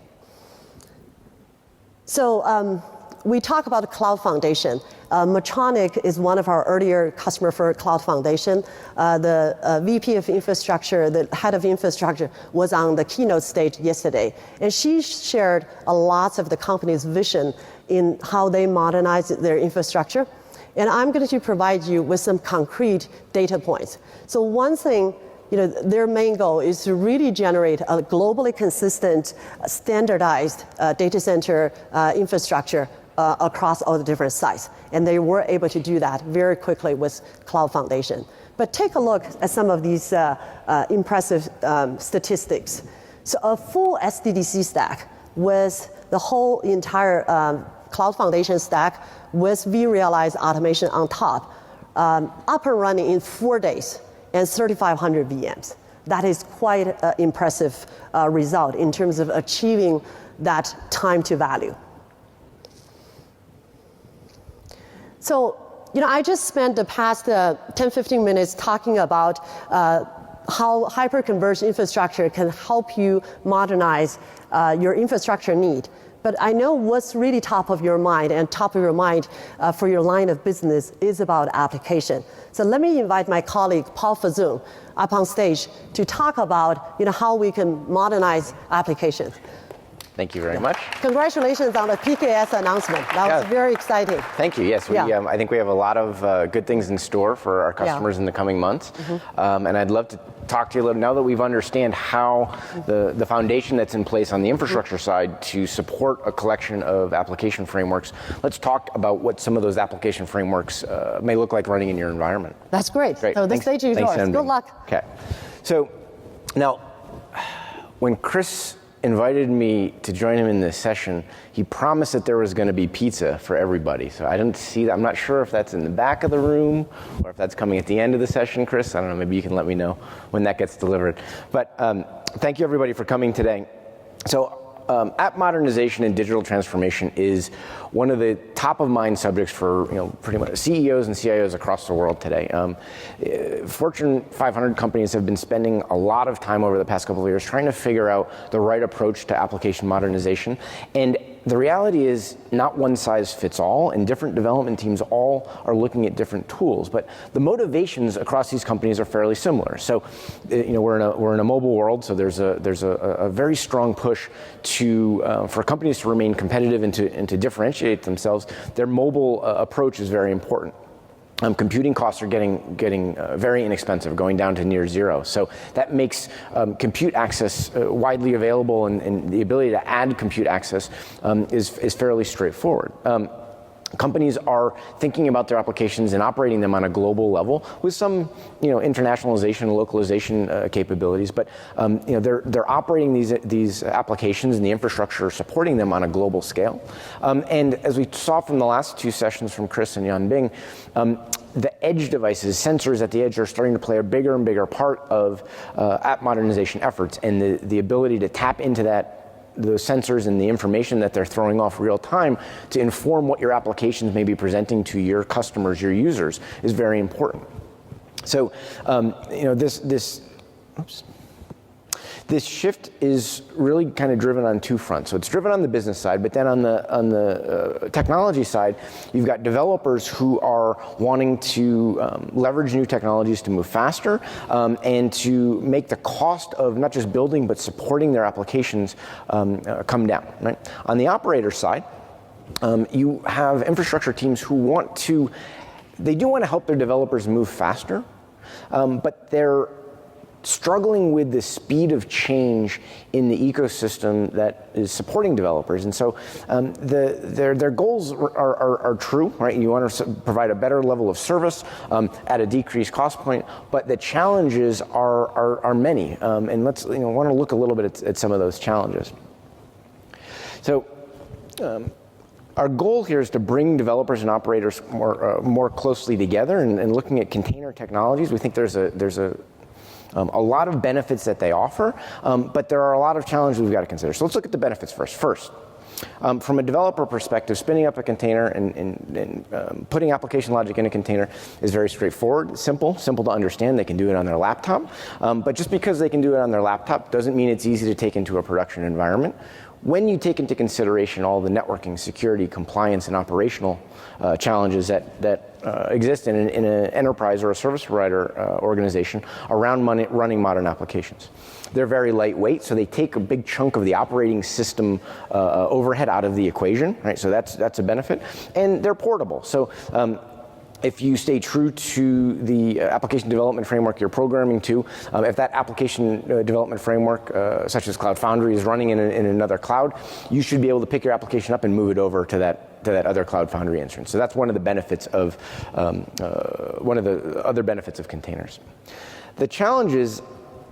So we talk about Cloud Foundation. Medtronic is one of our earlier customers for Cloud Foundation. The VP of infrastructure, the head of infrastructure, was on the keynote stage yesterday. And she shared a lot of the company's vision in how they modernize their infrastructure. And I'm going to provide you with some concrete data points. So one thing, their main goal is to really generate a globally consistent, standardized data center infrastructure across all the different sites. And they were able to do that very quickly with Cloud Foundation. But take a look at some of these impressive statistics. So a full SDDC stack with the whole entire Cloud Foundation stack with vRealize automation on top, up and running in 4 days and 3,500 VMs. That is quite an impressive result in terms of achieving that time to value. So, I just spent the past 10-15 minutes talking about how hyperconverged infrastructure can help you modernize your infrastructure need. But I know what's really top of your mind and top of your mind for your line of business is about application. So let me invite my colleague, Paul Fazoon, up on stage to talk about how we can modernize applications. Thank you very much. Congratulations on the PKS announcement. That was very exciting. Thank you. Yes, I think we have a lot of good things in store for our customers in the coming months. And I'd love to talk to you a little, now that we've understand how the foundation that's in place on the infrastructure side to support a collection of application frameworks, let's talk about what some of those application frameworks may look like running in your environment. That's great. So the stage is yours. Good luck. Okay. So now, when Chris invited me to join him in this session, he promised that there was going to be pizza for everybody. So I didn't see that. I'm not sure if that's in the back of the room or if that's coming at the end of the session, Chris. I don't know. Maybe you can let me know when that gets delivered. But thank you, everybody, for coming today. So app modernization and digital transformation is one of the top of mind subjects for pretty much CEOs and CIOs across the world today. Fortune 500 companies have been spending a lot of time over the past couple of years trying to figure out the right approach to application modernization. And the reality is not one size fits all, and different development teams all are looking at different tools. But the motivations across these companies are fairly similar. So, we're in a mobile world, so there's a very strong push to for companies to remain competitive and to differentiate themselves. Their mobile approach is very important. Computing costs are getting very inexpensive, going down to near zero. So that makes compute access widely available, and the ability to add compute access is fairly straightforward. Companies are thinking about their applications and operating them on a global level with some, internationalization and localization capabilities. But they're operating these applications and the infrastructure supporting them on a global scale. And as we saw from the last two sessions from Chris and Yanbing, the edge devices, sensors at the edge, are starting to play a bigger and bigger part of app modernization efforts, and the ability to tap into those sensors and the information that they're throwing off real time to inform what your applications may be presenting to your customers, your users, is very important. So, this shift is really kind of driven on two fronts. So it's driven on the business side, but then on the technology side, you've got developers who are wanting to leverage new technologies to move faster and to make the cost of not just building but supporting their applications come down. Right? On the operator side, you have infrastructure teams who they do want to help their developers move faster, but they're struggling with the speed of change in the ecosystem that is supporting developers. And so their goals are true, right? You want to provide a better level of service at a decreased cost point, but the challenges are many. And let's want to look a little bit at some of those challenges. So our goal here is to bring developers and operators more closely together, and looking at container technologies. We think there's a lot of benefits that they offer, but there are a lot of challenges we've got to consider. So let's look at the benefits first. From a developer perspective, spinning up a container and putting application logic in a container is very straightforward, simple to understand. They can do it on their laptop. But just because they can do it on their laptop doesn't mean it's easy to take into a production environment. When you take into consideration all the networking, security, compliance, and operational challenges that exist in an enterprise or a service provider organization around running modern applications. They're very lightweight, so they take a big chunk of the operating system overhead out of the equation, right? So that's a benefit. And they're portable. So if you stay true to the application development framework you're programming to, if that application development framework, such as CLOUD FOUNDRY, is running in another cloud, you should be able to pick your application up and move it over to that other CLOUD FOUNDRY instance. So that's one of the benefits of one of the other benefits of containers. The challenges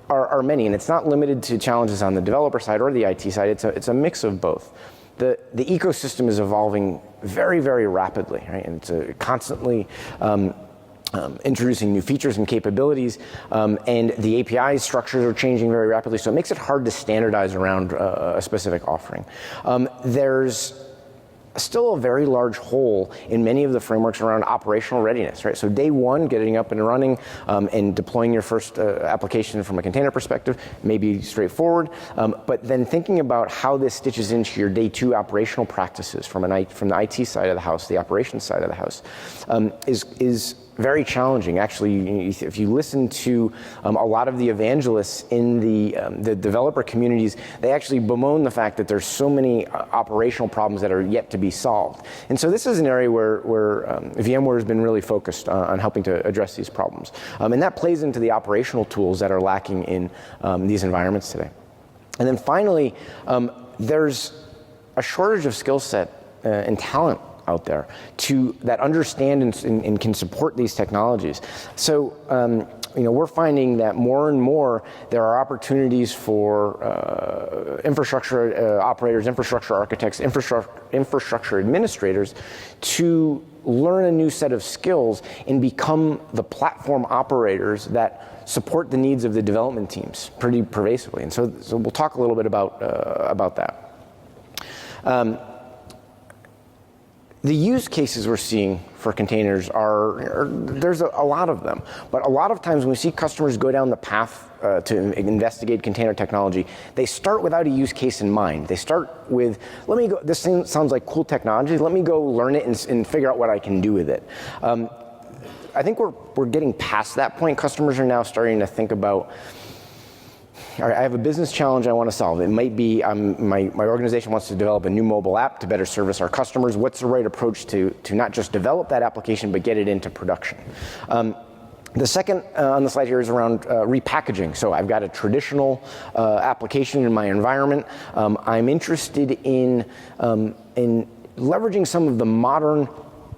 are many, and it's not limited to challenges on the developer side or the IT side. It's a mix of both. The ecosystem is evolving very, very rapidly, right? And it's constantly introducing new features and capabilities, and the API structures are changing very rapidly, so it makes it hard to standardize around a specific offering. There's still a very large hole in many of the frameworks around operational readiness, right? So day one, getting up and running and deploying your first application from a container perspective may be straightforward, but then thinking about how this stitches into your day two operational practices from the IT side of the house, the operations side of the house, is very challenging. Actually, if you listen to a lot of the evangelists in the developer communities, they actually bemoan the fact that there's so many operational problems that are yet to be solved. And so this is an area where VMware has been really focused on helping to address these problems. And that plays into the operational tools that are lacking in these environments today. And then finally, there's a shortage of skill set and talent out there that understand and can support these technologies. So we're finding that more and more there are opportunities for infrastructure operators, infrastructure architects, infrastructure administrators to learn a new set of skills and become the platform operators that support the needs of the development teams pretty pervasively. And so we'll talk a little bit about that. The use cases we're seeing for containers there's a lot of them, but a lot of times when we see customers go down the path to investigate container technology, they start without a use case in mind. They start with, this thing sounds like cool technology, let me go learn it and figure out what I can do with it. I think we're getting past that point. Customers are now starting to think about, all right, I have a business challenge I want to solve. It might be my organization wants to develop a new mobile app to better service our customers. What's the right approach to not just develop that application, but get it into production? The second on the slide here is around repackaging. So I've got a traditional application in my environment. I'm interested in leveraging some of the modern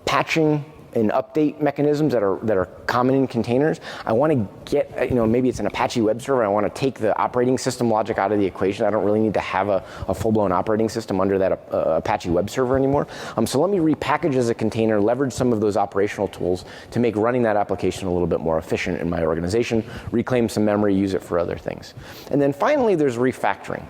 patching and update mechanisms that are common in containers. I want to get, maybe it's an Apache web server. I want to take the operating system logic out of the equation. I don't really need to have a full-blown operating system under that Apache web server anymore. So let me repackage as a container, leverage some of those operational tools to make running that application a little bit more efficient in my organization, reclaim some memory, use it for other things. And then finally, there's refactoring.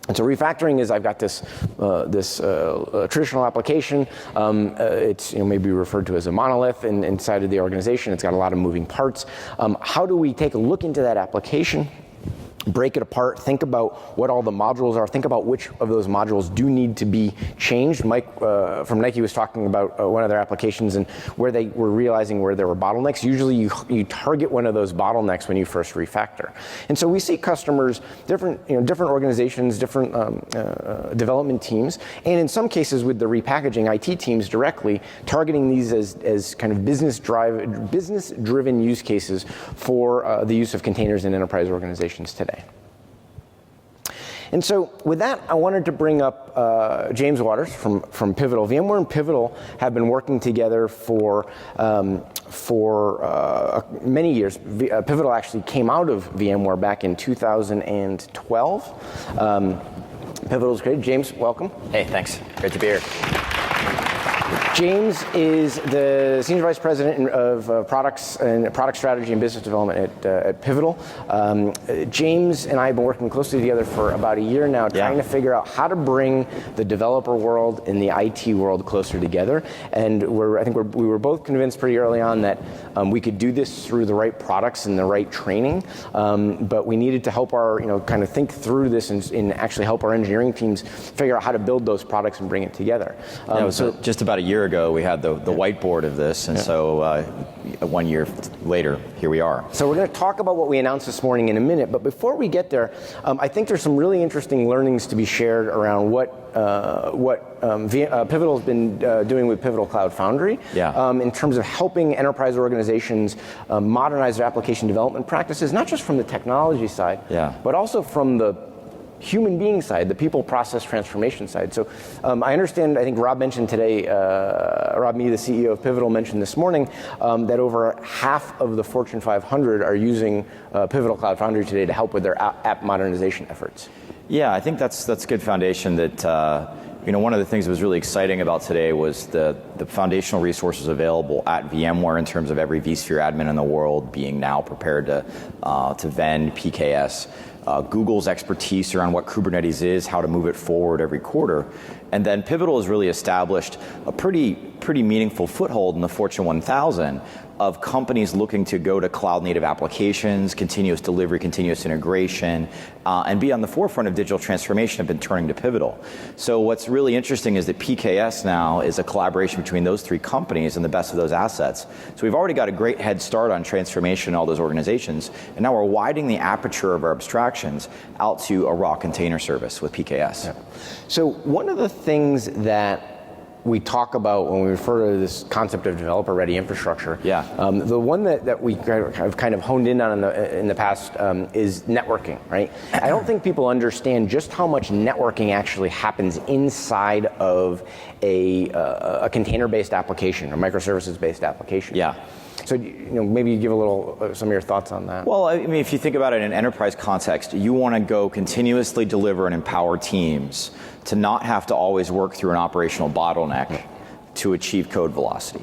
And so refactoring is I've got this traditional application. It's maybe referred to as a monolith inside of the organization. It's got a lot of moving parts. How do we take a look into that application, break it apart, think about what all the modules are, think about which of those modules do need to be changed. Mike from Nike was talking about one of their applications and where they were realizing where there were bottlenecks. Usually you target one of those bottlenecks when you first refactor. And so we see customers, different organizations, different development teams, and in some cases with the repackaging IT teams directly, targeting these as kind of business-driven use cases for the use of containers in enterprise organizations today. And so with that, I wanted to bring up James Waters from Pivotal. VMware and Pivotal have been working together for many years. Pivotal actually came out of VMware back in 2012. Pivotal's great. James, welcome. Hey, thanks. Great to be here. James is the Senior Vice President of Products and Product Strategy and Business Development at Pivotal. James and I have been working closely together for about a year now, trying to figure out how to bring the developer world and the IT world closer together. And I think we were both convinced pretty early on that we could do this through the right products and the right training, but we needed to help our, kind of think through this and actually help our engineering teams figure out how to build those products and bring it together. So just about a year ago, we had the whiteboard of this, and so 1 year later, here we are. So we're going to talk about what we announced this morning in a minute, but before we get there, I think there's some really interesting learnings to be shared around what Pivotal has been doing with Pivotal Cloud Foundry in terms of helping enterprise organizations modernize their application development practices, not just from the technology side, but also from the human being side, the people process transformation side. So I understand, I think Rob mentioned today, Rob Mee, the CEO of Pivotal, mentioned this morning that over half of the Fortune 500 are using Pivotal Cloud Foundry today to help with their app modernization efforts. Yeah, I think that's a good foundation that, one of the things that was really exciting about today was the foundational resources available at VMware in terms of every vSphere admin in the world being now prepared to vend PKS. Google's expertise around what Kubernetes is, how to move it forward every quarter. And then Pivotal has really established a pretty meaningful foothold in the Fortune 1000 of companies looking to go to cloud-native applications, continuous delivery, continuous integration, and be on the forefront of digital transformation have been turning to Pivotal. So what's really interesting is that PKS now is a collaboration between those three companies and the best of those assets. So we've already got a great head start on transformation in all those organizations, and now we're widening the aperture of our abstractions out to a raw container service with PKS. Yeah. So one of the things that we talk about when we refer to this concept of developer-ready infrastructure. Yeah. The one that we have kind of honed in on in the past is networking, right? I don't think people understand just how much networking actually happens inside of a container-based application, or microservices-based application. Yeah. So, maybe you give a little, some of your thoughts on that. Well, I mean, if you think about it in an enterprise context, you want to go continuously deliver and empower teams to not have to always work through an operational bottleneck to achieve code velocity.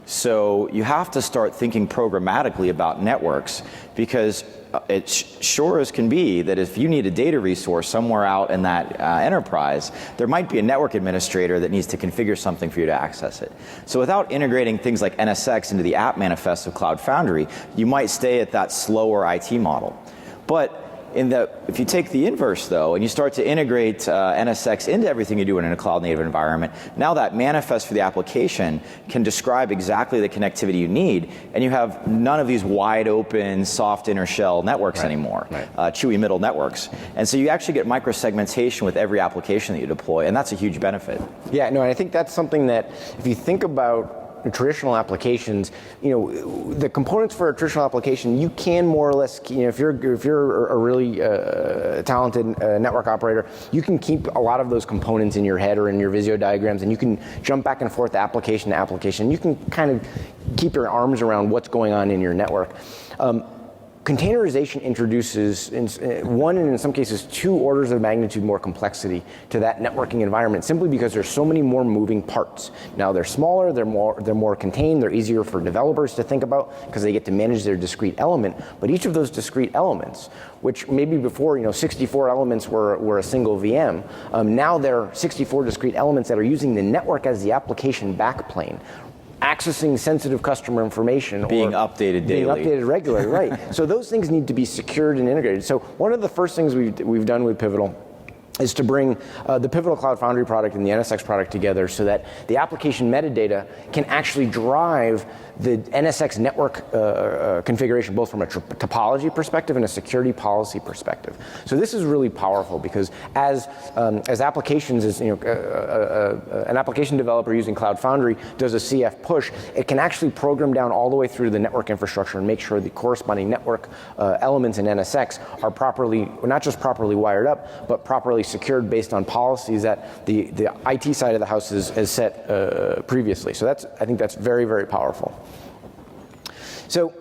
So you have to start thinking programmatically about networks, because it's sure as can be that if you need a data resource somewhere out in that enterprise, there might be a network administrator that needs to configure something for you to access it. So without integrating things like NSX into the app manifest of Cloud Foundry, you might stay at that slower IT model. But if you take the inverse, though, and you start to integrate NSX into everything you do in a cloud-native environment, now that manifest for the application can describe exactly the connectivity you need, and you have none of these wide-open, soft inner shell networks anymore, chewy middle networks. And so you actually get microsegmentation with every application that you deploy, and that's a huge benefit. Yeah, no, I think that's something that, if you think about traditional applications, the components for a traditional application, you can more or less, if you're a really talented network operator, you can keep a lot of those components in your head or in your Visio diagrams, and you can jump back and forth application to application. You can kind of keep your arms around what's going on in your network. Containerization introduces one, and in some cases, 2 orders of magnitude more complexity to that networking environment, simply because there's so many more moving parts. Now they're smaller, they're more contained, they're easier for developers to think about because they get to manage their discrete element. But each of those discrete elements, which maybe before 64 elements were a single VM, now there are 64 discrete elements that are using the network as the application backplane, accessing sensitive customer information, being updated daily, being updated regularly, right? So those things need to be secured and integrated. So one of the first things we've done with Pivotal is to bring the Pivotal Cloud Foundry product and the NSX product together so that the application metadata can actually drive the NSX network configuration, both from a topology perspective and a security policy perspective. So this is really powerful, because as applications, an application developer using Cloud Foundry does a CF push, it can actually program down all the way through the network infrastructure and make sure the corresponding network elements in NSX are properly, not just properly wired up, but properly secured based on policies that the IT side of the house has set previously. So I think that's very, very powerful. So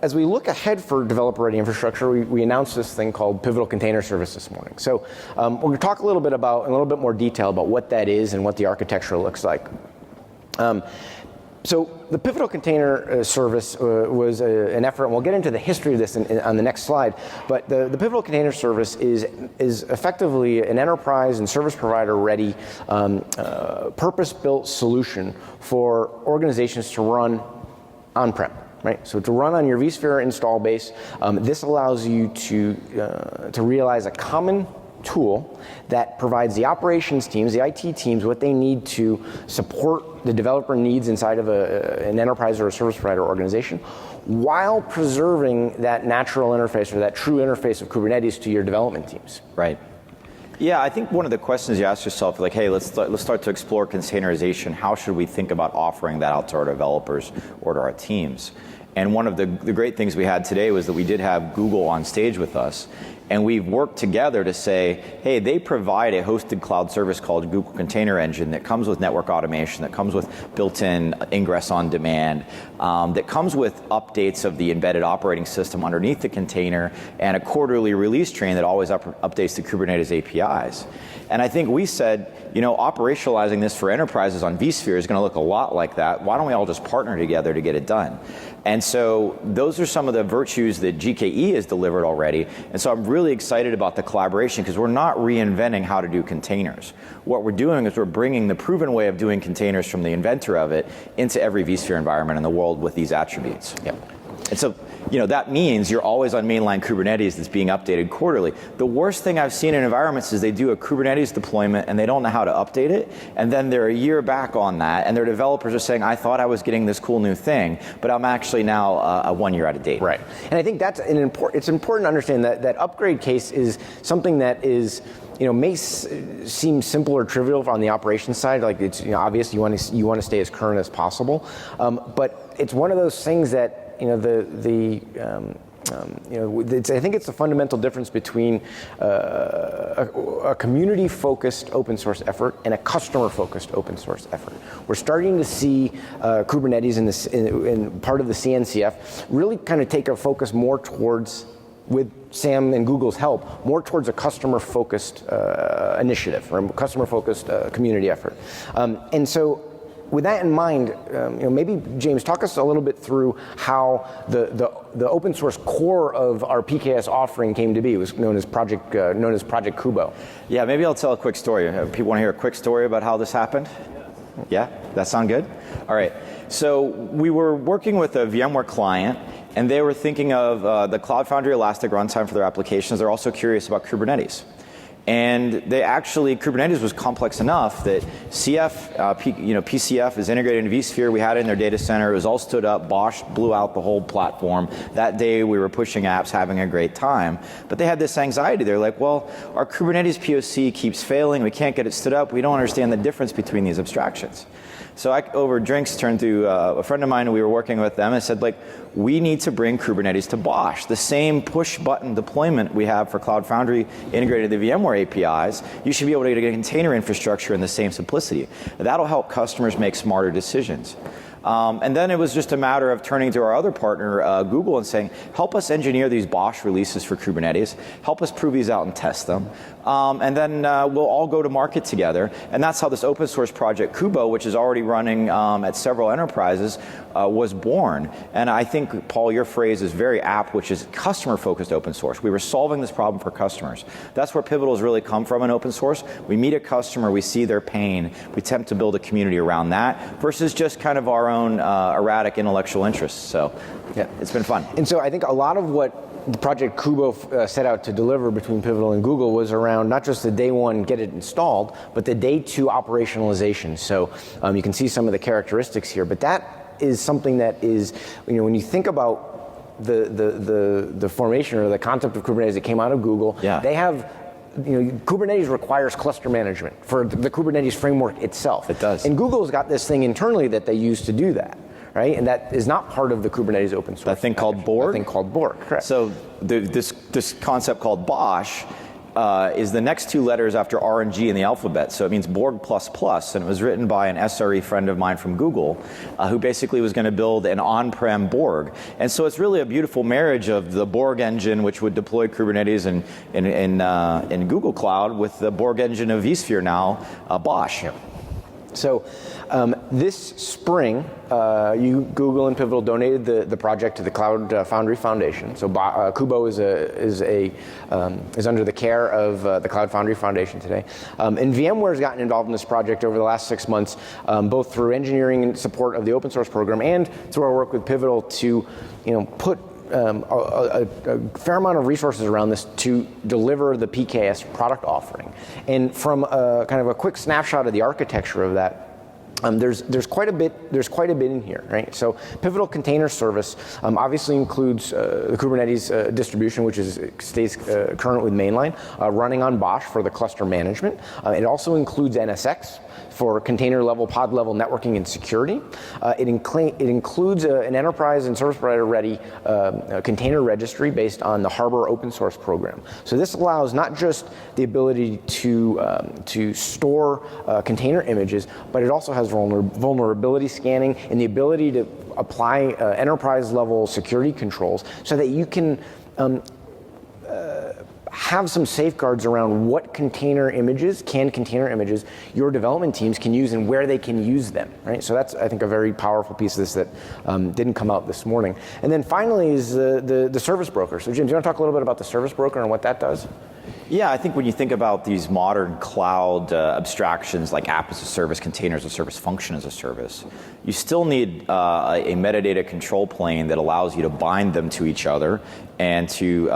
as we look ahead for developer-ready infrastructure, we announced this thing called Pivotal Container Service this morning. So we're going to talk a little bit more detail about what that is and what the architecture looks like. So the Pivotal Container Service was an effort, and we'll get into the history of this on the next slide, but the Pivotal Container Service is effectively an enterprise and service provider ready purpose-built solution for organizations to run on-prem. Right, so to run on your vSphere install base, this allows you to realize a common tool that provides the operations teams, the IT teams, what they need to support the developer needs inside of an enterprise or a service provider organization, while preserving that natural interface, or that true interface of Kubernetes to your development teams. Right. Yeah, I think one of the questions you ask yourself, like, hey, let's start to explore containerization. How should we think about offering that out to our developers or to our teams? And one of the great things we had today was that we did have Google on stage with us, and we've worked together to say, hey, they provide a hosted cloud service called Google Container Engine that comes with network automation, that comes with built-in ingress on demand, that comes with updates of the embedded operating system underneath the container, and a quarterly release train that always updates the Kubernetes APIs. And I think we said, you know, operationalizing this for enterprises on vSphere is going to look a lot like that. Why don't we all just partner together to get it done? And so those are some of the virtues that GKE has delivered already. And so I'm really excited about the collaboration because we're not reinventing how to do containers. What we're doing is we're bringing the proven way of doing containers from the inventor of it into every vSphere environment in the world with these attributes. Yep. And so, you know, that means you're always on mainline Kubernetes that's being updated quarterly. The worst thing I've seen in environments is they do a Kubernetes deployment and they don't know how to update it, and then they're a year back on that, and their developers are saying, I thought I was getting this cool new thing, but I'm actually now 1 year out of date. Right. And I think that's it's important to understand that that upgrade case is something that is, you know, may seem simple or trivial on the operations side. Like, it's, you know, obvious you want to stay as current as possible, but it's one of those things that, you know, you know, I think it's a fundamental difference between a community-focused open source effort and a customer-focused open source effort. We're starting to see Kubernetes in part of the CNCF really kind of take a focus more towards, with Sam and Google's help, more towards a customer-focused initiative or a customer-focused community effort. And so, with that in mind, you know, maybe James, talk us a little bit through how the open source core of our PKS offering came to be. It was known as Project KUBO. Yeah, maybe I'll tell a quick story. People want to hear a quick story about how this happened? Yeah, that sound good? All right. So we were working with a VMware client, and they were thinking of the Cloud Foundry Elastic runtime for their applications. They're also curious about Kubernetes. And they actually, Kubernetes was complex enough that PCF is integrated into vSphere. We had it in their data center. It was all stood up. Bosch blew out the whole platform. That day we were pushing apps, having a great time. But they had this anxiety. They're like, well, our Kubernetes POC keeps failing. We can't get it stood up. We don't understand the difference between these abstractions. So I, over drinks, turned to a friend of mine who we were working with them and said, like, we need to bring Kubernetes to Bosch. The same push-button deployment we have for Cloud Foundry integrated to the VMware APIs, you should be able to get a container infrastructure in the same simplicity. That'll help customers make smarter decisions. And then it was just a matter of turning to our other partner, Google, and saying, help us engineer these Bosch releases for Kubernetes, help us prove these out and test them, and then we'll all go to market together. And that's how this open source project KUBO, which is already running at several enterprises, was born. And I think, Paul, your phrase is very apt, which is customer-focused open source. We were solving this problem for customers. That's where Pivotal has really come from in open source. We meet a customer, we see their pain, we attempt to build a community around that, versus just kind of our own erratic intellectual interests. So yeah, it's been fun. And so I think a lot of what the Project KUBO set out to deliver between Pivotal and Google was around not just the day one get it installed, but the day two operationalization. So you can see some of the characteristics here, but that is something that is, you know, when you think about the formation or the concept of Kubernetes that came out of Google, yeah. They have, you know, Kubernetes requires cluster management for the Kubernetes framework itself. It does. And Google's got this thing internally that they use to do that, right? And that is not part of the Kubernetes open source. That thing called Borg? That thing called Borg, correct. So this concept called Bosch is the next two letters after R and G in the alphabet. So it means Borg++, and it was written by an SRE friend of mine from Google who basically was going to build an on-prem Borg. And so it's really a beautiful marriage of the Borg engine, which would deploy Kubernetes in Google Cloud, with the Borg engine of vSphere now, Bosch. Yep. So this spring, Google and Pivotal donated the project to the Cloud Foundry Foundation. So KUBO is under the care of the Cloud Foundry Foundation today. And VMware has gotten involved in this project over the last 6 months, both through engineering and support of the open source program and through our work with Pivotal to, you know, put a fair amount of resources around this to deliver the PKS product offering. And from kind of a quick snapshot of the architecture of that, there's quite a bit in here, right? So Pivotal Container Service obviously includes the Kubernetes distribution, which stays current with mainline, running on Bosch for the cluster management. It also includes NSX for container level, pod level networking and security. It includes an enterprise and service provider ready container registry based on the Harbor open source program. So this allows not just the ability to store container images, but it also has vulnerability scanning and the ability to apply enterprise level security controls so that you can have some safeguards around what container images your development teams can use and where they can use them, right? So that's, I think, a very powerful piece of this that didn't come out this morning. And then finally is the service broker. So Jim, do you want to talk a little bit about the service broker and what that does? Yeah, I think when you think about these modern cloud abstractions like app as a service, containers as a service, function as a service, you still need a metadata control plane that allows you to bind them to each other and to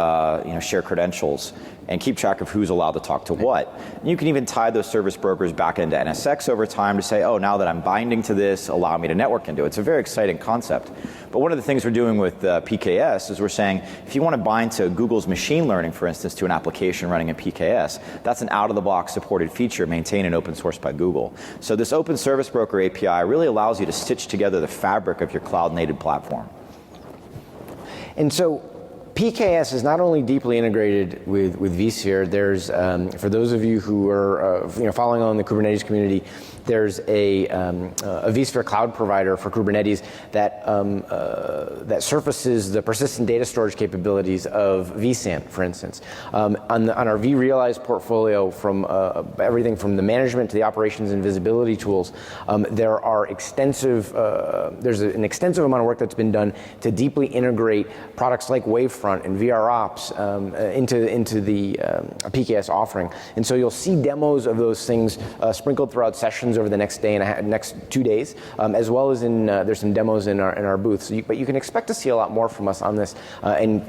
share credentials and keep track of who's allowed to talk to what. And you can even tie those service brokers back into NSX over time to say, oh, now that I'm binding to this, allow me to network into it. It's a very exciting concept. But one of the things we're doing with PKS is we're saying, if you want to bind to Google's machine learning, for instance, to an application running in PKS, that's an out-of-the-box supported feature maintained and open sourced by Google. So this Open Service Broker API really allows you to stitch together the fabric of your cloud-native platform. And so PKS is not only deeply integrated with vSphere. There's, for those of you who are following on the Kubernetes community, there's a vSphere cloud provider for Kubernetes that that surfaces the persistent data storage capabilities of vSAN, for instance. On our vRealize portfolio, from everything from the management to the operations and visibility tools, there are there's an extensive amount of work that's been done to deeply integrate products like Wavefront and VROps into the PKS offering. And so you'll see demos of those things sprinkled throughout sessions over the next day and next 2 days, as well as there's some demos in our booth. So but you can expect to see a lot more from us on this, and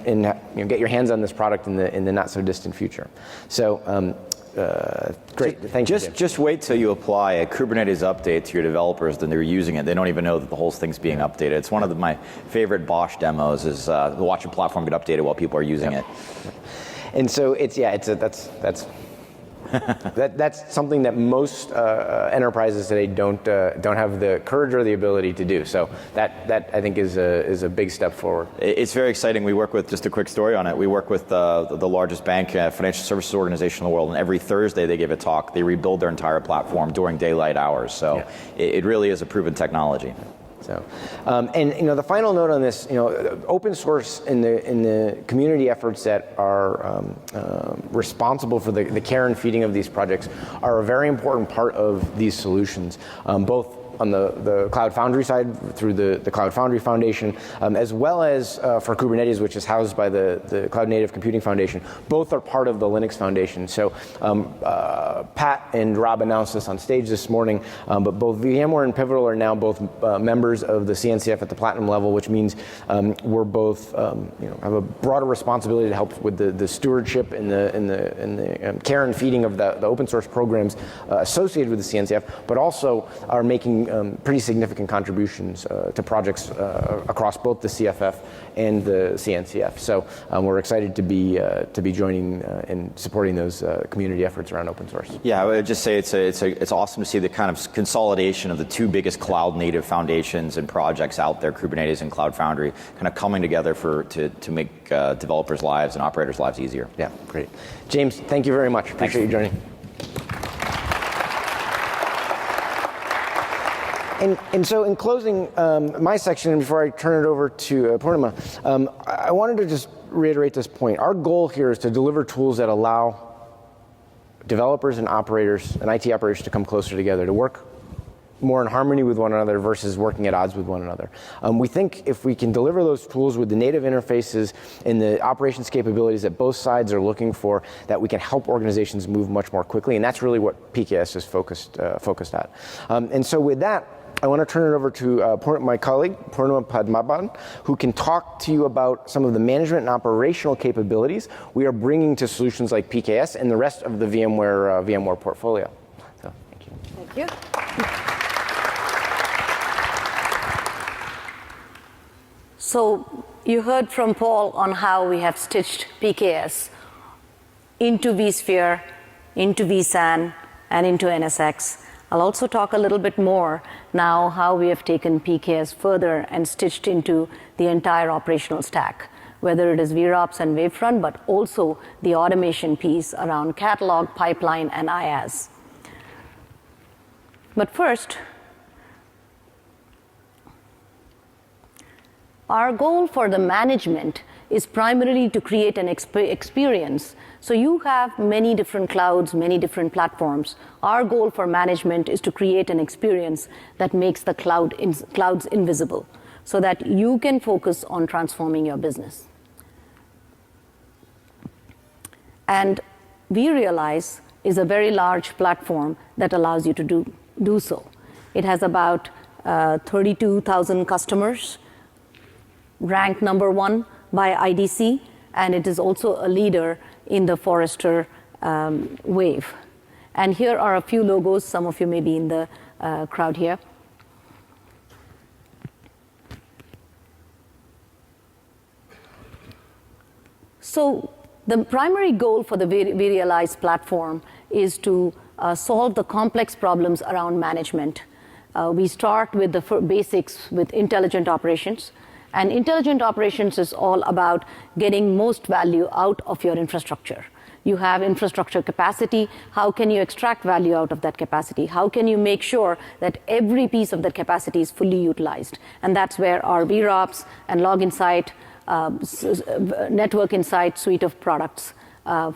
get your hands on this product in the not so distant future. So. Great, thank you. Just wait till you apply a Kubernetes update to your developers, then they're using it. They don't even know that the whole thing's being updated. It's one of my favorite Bosch demos is watch a platform get updated while people are using it. And so that's something that most enterprises today don't have the courage or the ability to do. So that I think is a big step forward. It's very exciting. We work with, just a quick story on it, we work with the largest bank, financial services organization in the world, and every Thursday they give a talk. They rebuild their entire platform during daylight hours. So it really is a proven technology. So, and the final note on this, open source in the community efforts that are responsible for the care and feeding of these projects are a very important part of these solutions, both on the Cloud Foundry side through the Cloud Foundry Foundation, as well as for Kubernetes, which is housed by the Cloud Native Computing Foundation. Both are part of the Linux Foundation. So Pat and Rob announced this on stage this morning, but both VMware and Pivotal are now both members of the CNCF at the Platinum level, which means we're both have a broader responsibility to help with the stewardship and the care and feeding of the open source programs associated with the CNCF, but also are making pretty significant contributions to projects across both the CFF and the CNCF. So we're excited to be joining and supporting those community efforts around open source. Yeah, I would just say it's awesome to see the kind of consolidation of the two biggest cloud native foundations and projects out there, Kubernetes and Cloud Foundry, kind of coming together to make developers' lives and operators' lives easier. Yeah, great. James, thank you very much. Appreciate you joining. And so in closing my section, and before I turn it over to Purnima, I wanted to just reiterate this point. Our goal here is to deliver tools that allow developers and operators and IT operators to come closer together, to work more in harmony with one another versus working at odds with one another. We think if we can deliver those tools with the native interfaces and the operations capabilities that both sides are looking for, that we can help organizations move much more quickly, and that's really what PKS is focused at. And so with that, I want to turn it over to my colleague, Purnima Padmanabhan, who can talk to you about some of the management and operational capabilities we are bringing to solutions like PKS and the rest of the VMware portfolio. So, thank you. Thank you. So you heard from Paul on how we have stitched PKS into vSphere, into VSAN, and into NSX. I'll also talk a little bit more now how we have taken PKS further and stitched into the entire operational stack, whether it is VROPS and Wavefront, but also the automation piece around catalog, pipeline, and IaaS. But first, our goal for the management is primarily to create an experience. So you have many different clouds, many different platforms. Our goal for management is to create an experience that makes the clouds invisible so that you can focus on transforming your business. And vRealize is a very large platform that allows you to do so. It has about 32,000 customers, ranked number 1 by IDC, and it is also a leader in the Forrester Wave. And here are a few logos. Some of you may be in the crowd here. So the primary goal for the vRealize platform is to solve the complex problems around management. We start with the basics with intelligent operations. And intelligent operations is all about getting most value out of your infrastructure. You have infrastructure capacity. How can you extract value out of that capacity? How can you make sure that every piece of that capacity is fully utilized? And that's where our VROPS and Log Insight, Network Insight suite of products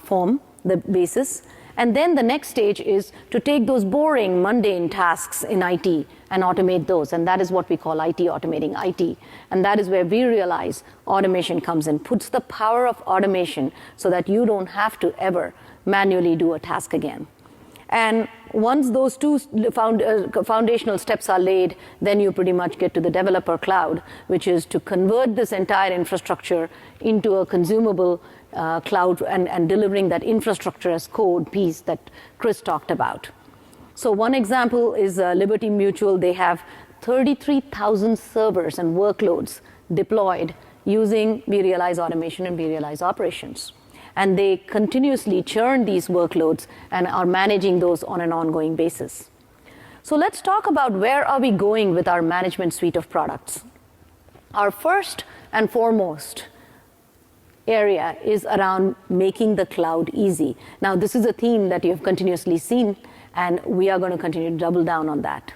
form the basis. And then the next stage is to take those boring, mundane tasks in IT and automate those. And that is what we call IT automating IT. And that is where vRealize automation comes in, puts the power of automation so that you don't have to ever manually do a task again. And once those two foundational steps are laid, then you pretty much get to the developer cloud, which is to convert this entire infrastructure into a consumable cloud and delivering that infrastructure as code piece that Chris talked about. So one example is Liberty Mutual. They have 33,000 servers and workloads deployed using vRealize automation and vRealize operations. And they continuously churn these workloads and are managing those on an ongoing basis. So let's talk about where are we going with our management suite of products. Our first and foremost area is around making the cloud easy. Now, this is a theme that you have continuously seen, and we are going to continue to double down on that.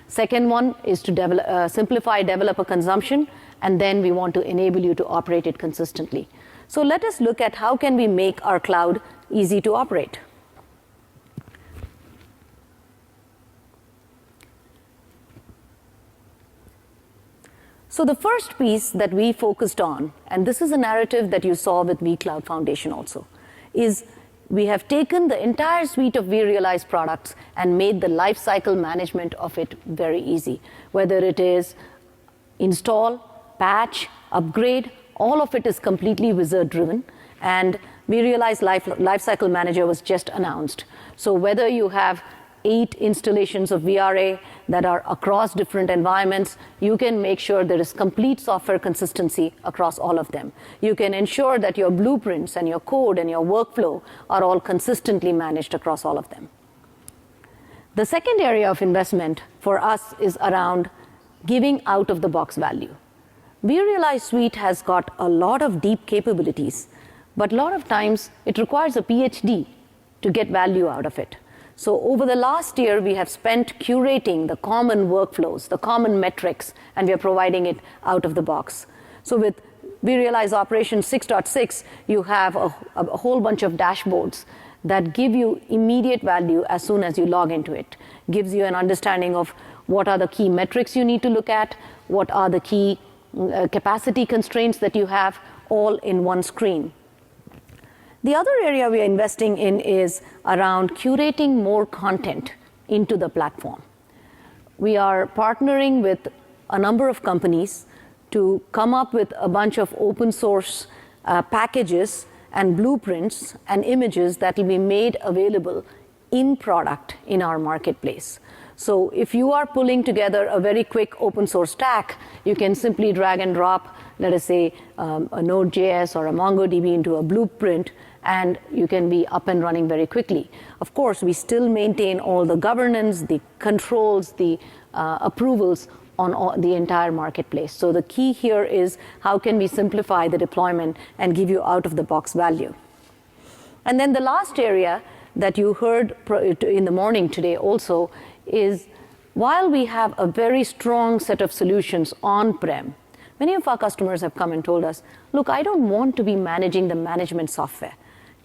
Second one is to simplify developer consumption, and then we want to enable you to operate it consistently. So let us look at how can we make our cloud easy to operate. So the first piece that we focused on, and this is a narrative that you saw with vCloud Foundation also, is we have taken the entire suite of vRealize products and made the lifecycle management of it very easy. Whether it is install, patch, upgrade, all of it is completely wizard-driven, and vRealize Lifecycle Manager was just announced. So whether you have 8 installations of VRA that are across different environments, you can make sure there is complete software consistency across all of them. You can ensure that your blueprints and your code and your workflow are all consistently managed across all of them. The second area of investment for us is around giving out-of-the-box value. vRealize Suite has got a lot of deep capabilities, but a lot of times it requires a PhD to get value out of it. So over the last year, we have spent curating the common workflows, the common metrics, and we are providing it out of the box. So with vRealize Operation 6.6, you have a whole bunch of dashboards that give you immediate value as soon as you log into it. Gives you an understanding of what are the key metrics you need to look at, what are the key capacity constraints that you have, all in one screen. The other area we are investing in is around curating more content into the platform. We are partnering with a number of companies to come up with a bunch of open source packages and blueprints and images that will be made available in product in our marketplace. So if you are pulling together a very quick open source stack, you can simply drag and drop, let us say, a Node.js or a MongoDB into a blueprint, and you can be up and running very quickly. Of course, we still maintain all the governance, the controls, the approvals on the entire marketplace. So the key here is how can we simplify the deployment and give you out-of-the-box value. And then the last area that you heard in the morning today also is while we have a very strong set of solutions on-prem, Many of our customers have come and told us, look, I don't want to be managing the management software.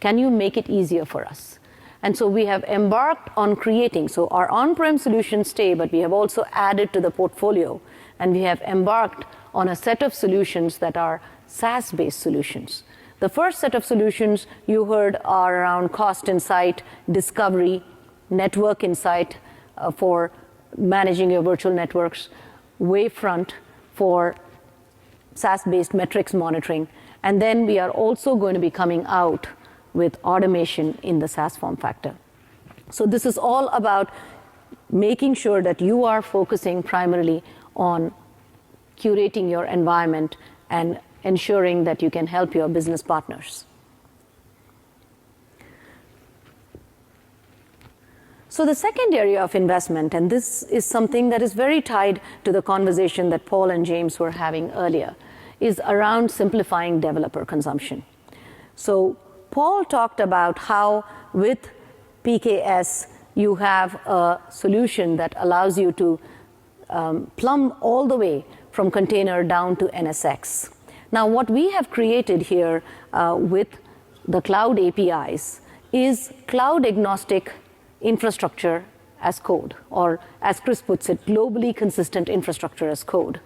Can you make it easier for us? And so we have embarked on creating, so our on-prem solutions stay, but we have also added to the portfolio, and we have embarked on a set of solutions that are SaaS-based solutions. The first set of solutions you heard are around cost insight, discovery, network insight for managing your virtual networks, Wavefront for SaaS-based metrics monitoring, and then we are also going to be coming out with automation in the SaaS form factor. So this is all about making sure that you are focusing primarily on curating your environment and ensuring that you can help your business partners. So the second area of investment, and this is something that is very tied to the conversation that Paul and James were having earlier, is around simplifying developer consumption. So Paul talked about how with PKS you have a solution that allows you to plumb all the way from container down to NSX. Now what we have created here with the cloud APIs is cloud agnostic infrastructure as code, or as Chris puts it, globally consistent infrastructure as code.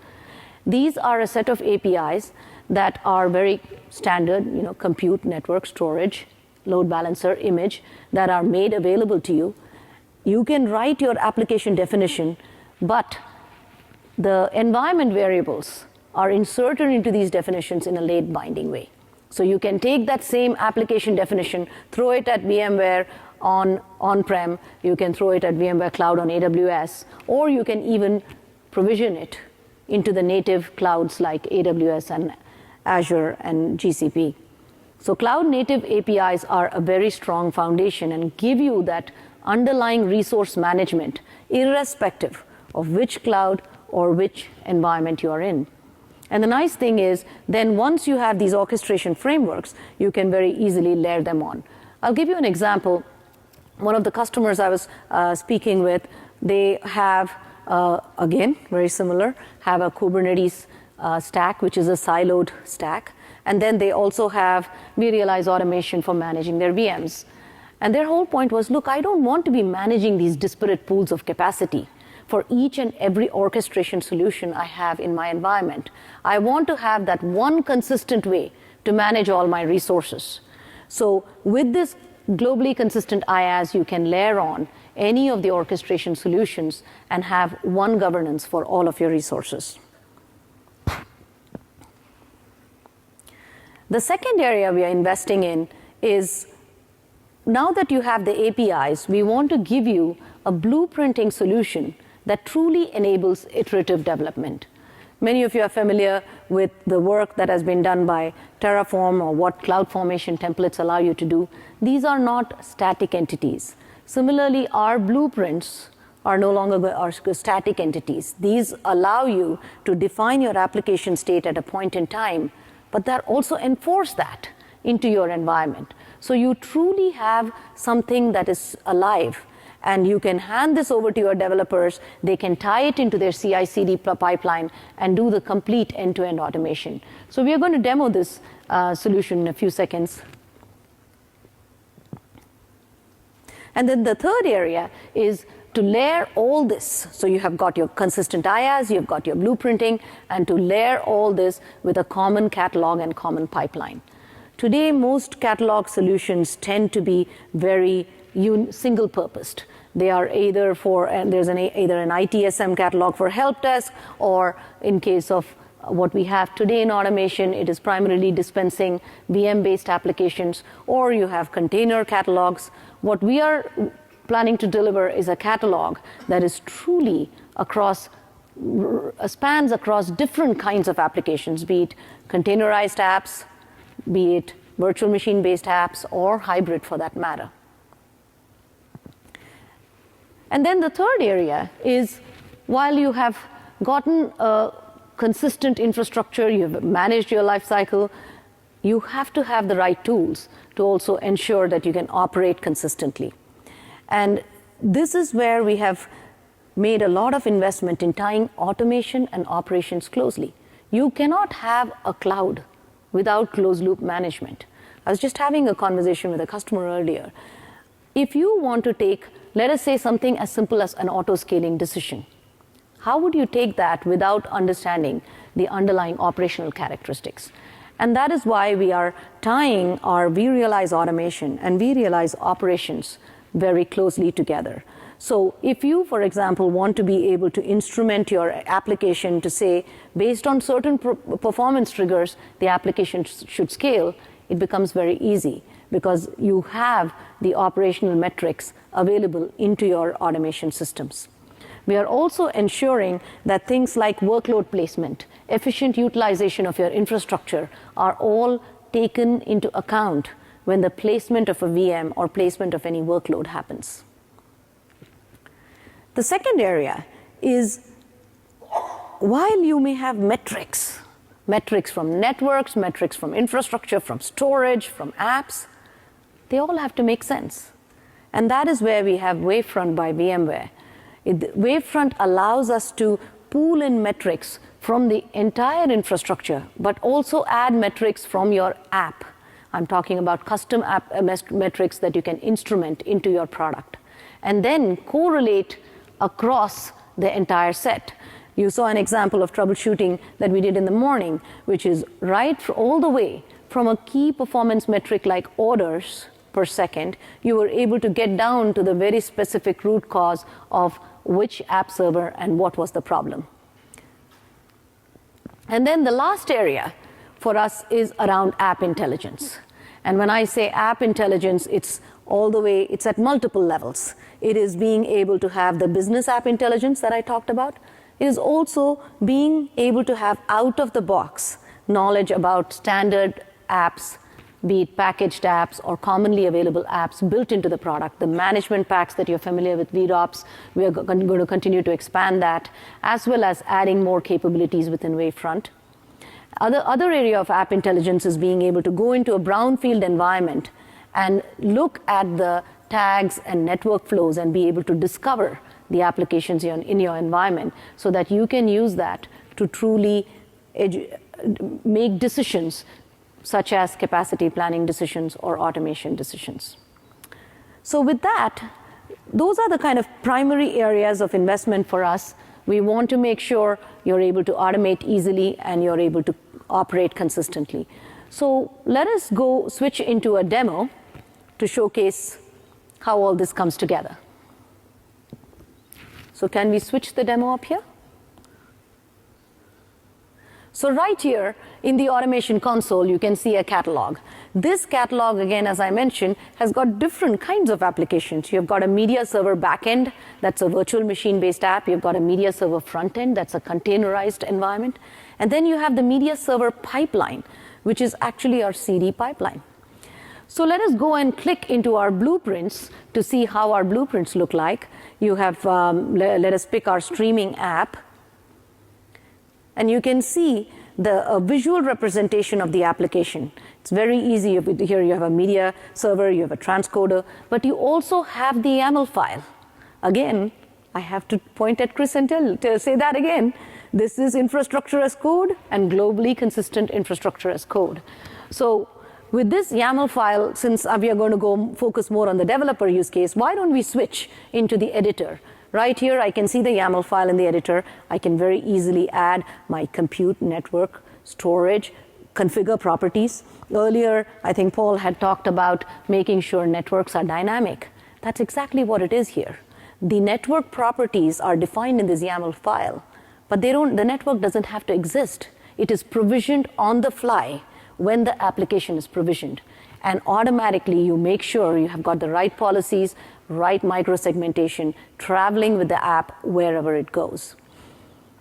These are a set of APIs that are very standard, compute, network, storage, load balancer, image, that are made available to you. You can write your application definition, but the environment variables are inserted into these definitions in a late binding way. So you can take that same application definition, throw it at VMware on-prem, you can throw it at VMware Cloud on AWS, or you can even provision it into the native clouds like AWS and Azure and GCP. So cloud native APIs are a very strong foundation and give you that underlying resource management irrespective of which cloud or which environment you are in. And the nice thing is, then once you have these orchestration frameworks, you can very easily layer them on. I'll give you an example. One of the customers I was speaking with, they have, again, very similar, have a Kubernetes stack, which is a siloed stack. And then they also have vRealize automation for managing their VMs. And their whole point was, look, I don't want to be managing these disparate pools of capacity for each and every orchestration solution I have in my environment. I want to have that one consistent way to manage all my resources. So with this globally consistent IaaS, you can layer on any of the orchestration solutions and have one governance for all of your resources. The second area we are investing in is, now that you have the APIs, we want to give you a blueprinting solution that truly enables iterative development. Many of you are familiar with the work that has been done by Terraform or what CloudFormation templates allow you to do. These are not static entities. Similarly, our blueprints are no longer static entities. These allow you to define your application state at a point in time, but that also enforce that into your environment. So you truly have something that is alive, and you can hand this over to your developers. They can tie it into their CI/CD pipeline and do the complete end-to-end automation. So we are going to demo this solution in a few seconds. And then the third area is to layer all this. So you have got your consistent IaaS, you've got your blueprinting, and to layer all this with a common catalog and common pipeline. Today, most catalog solutions tend to be very single-purposed. They are either for, there's either an ITSM catalog for help desk, or in case of what we have today in automation, it is primarily dispensing VM-based applications, or you have container catalogs. What we are planning to deliver is a catalog that is truly spans across different kinds of applications, be it containerized apps, be it virtual machine-based apps, or hybrid for that matter. And then the third area is, while you have gotten a consistent infrastructure, you've managed your life cycle, you have to have the right tools to also ensure that you can operate consistently. And this is where we have made a lot of investment in tying automation and operations closely. You cannot have a cloud without closed loop management. I was just having a conversation with a customer earlier. If you want to take, let us say, something as simple as an auto-scaling decision, how would you take that without understanding the underlying operational characteristics? And that is why we are tying our vRealize automation and vRealize operations very closely together. So if you, for example, want to be able to instrument your application to say, based on certain performance triggers, the application should scale, it becomes very easy because you have the operational metrics available into your automation systems. We are also ensuring that things like workload placement, efficient utilization of your infrastructure are all taken into account when the placement of a VM or placement of any workload happens. The second area is, while you may have metrics from networks, metrics from infrastructure, from storage, from apps, they all have to make sense. And that is where we have Wavefront by VMware. Wavefront allows us to pool in metrics from the entire infrastructure, but also add metrics from your app. I'm talking about custom app metrics that you can instrument into your product, and then correlate across the entire set. You saw an example of troubleshooting that we did in the morning, which is right all the way from a key performance metric like orders per second, you were able to get down to the very specific root cause of which app server and what was the problem. And then the last area for us is around app intelligence. And when I say app intelligence, it's all the way, it's at multiple levels. It is being able to have the business app intelligence that I talked about. It is also being able to have out-of-the-box knowledge about standard apps, be it packaged apps or commonly available apps built into the product. The management packs that you're familiar with, VDOPS, we are going to continue to expand that, as well as adding more capabilities within Wavefront. Other area of app intelligence is being able to go into a brownfield environment and look at the tags and network flows and be able to discover the applications in your environment so that you can use that to truly make decisions such as capacity planning decisions or automation decisions. So with that, those are the kind of primary areas of investment for us. We want to make sure you're able to automate easily and you're able to operate consistently. So let us go switch into a demo to showcase how all this comes together. So can we switch the demo up here? So right here in the automation console, you can see a catalog. This catalog, again, as I mentioned, has got different kinds of applications. You've got a media server backend, that's a virtual machine-based app. You've got a media server frontend, that's a containerized environment. And then you have the media server pipeline, which is actually our CD pipeline. So let us go and click into our blueprints to see how our blueprints look like. You have, let us pick our streaming app. And you can see the visual representation of the application. It's very easy. Here you have a media server, you have a transcoder, but you also have the YAML file. Again, I have to point at Chris and say that again. This is infrastructure as code and globally consistent infrastructure as code. So with this YAML file, since we are going to go focus more on the developer use case, why don't we switch into the editor? Right here, I can see the YAML file in the editor. I can very easily add my compute, network, storage, configure properties. Earlier, I think Paul had talked about making sure networks are dynamic. That's exactly what it is here. The network properties are defined in this YAML file, but the network doesn't have to exist. It is provisioned on the fly when the application is provisioned. And automatically, you make sure you have got the right policies, right microsegmentation, traveling with the app wherever it goes.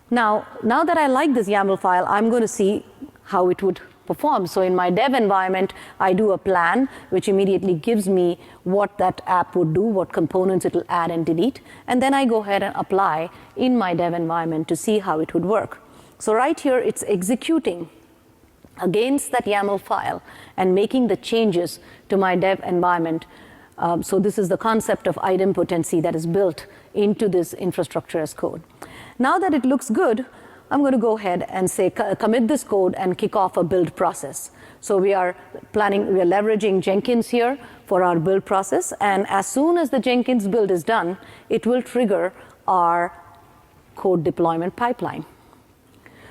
Now that I like this YAML file, I'm going to see how it would perform. So in my dev environment, I do a plan, which immediately gives me what that app would do, what components it will add and delete. And then I go ahead and apply in my dev environment to see how it would work. So right here, it's executing against that YAML file and making the changes to my dev environment. So this is the concept of idempotency that is built into this infrastructure as code. Now that it looks good, I'm going to go ahead and say commit this code and kick off a build process. So we are leveraging Jenkins here for our build process, and as soon as the Jenkins build is done, it will trigger our code deployment pipeline.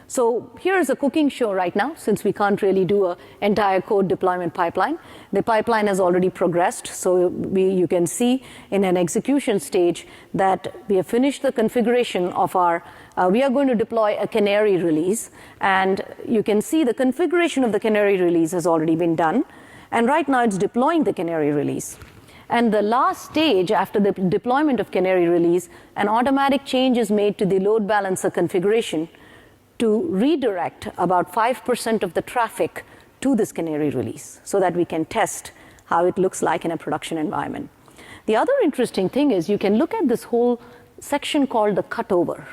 So here's a cooking show right now, since we can't really do an entire code deployment pipeline. The pipeline has already progressed, so you can see in an execution stage that we have finished the configuration of our, we are going to deploy a canary release, and you can see the configuration of the canary release has already been done, and right now it's deploying the canary release. And the last stage after the deployment of canary release, an automatic change is made to the load balancer configuration to redirect about 5% of the traffic to this canary release so that we can test how it looks like in a production environment. The other interesting thing is you can look at this whole section called the cutover.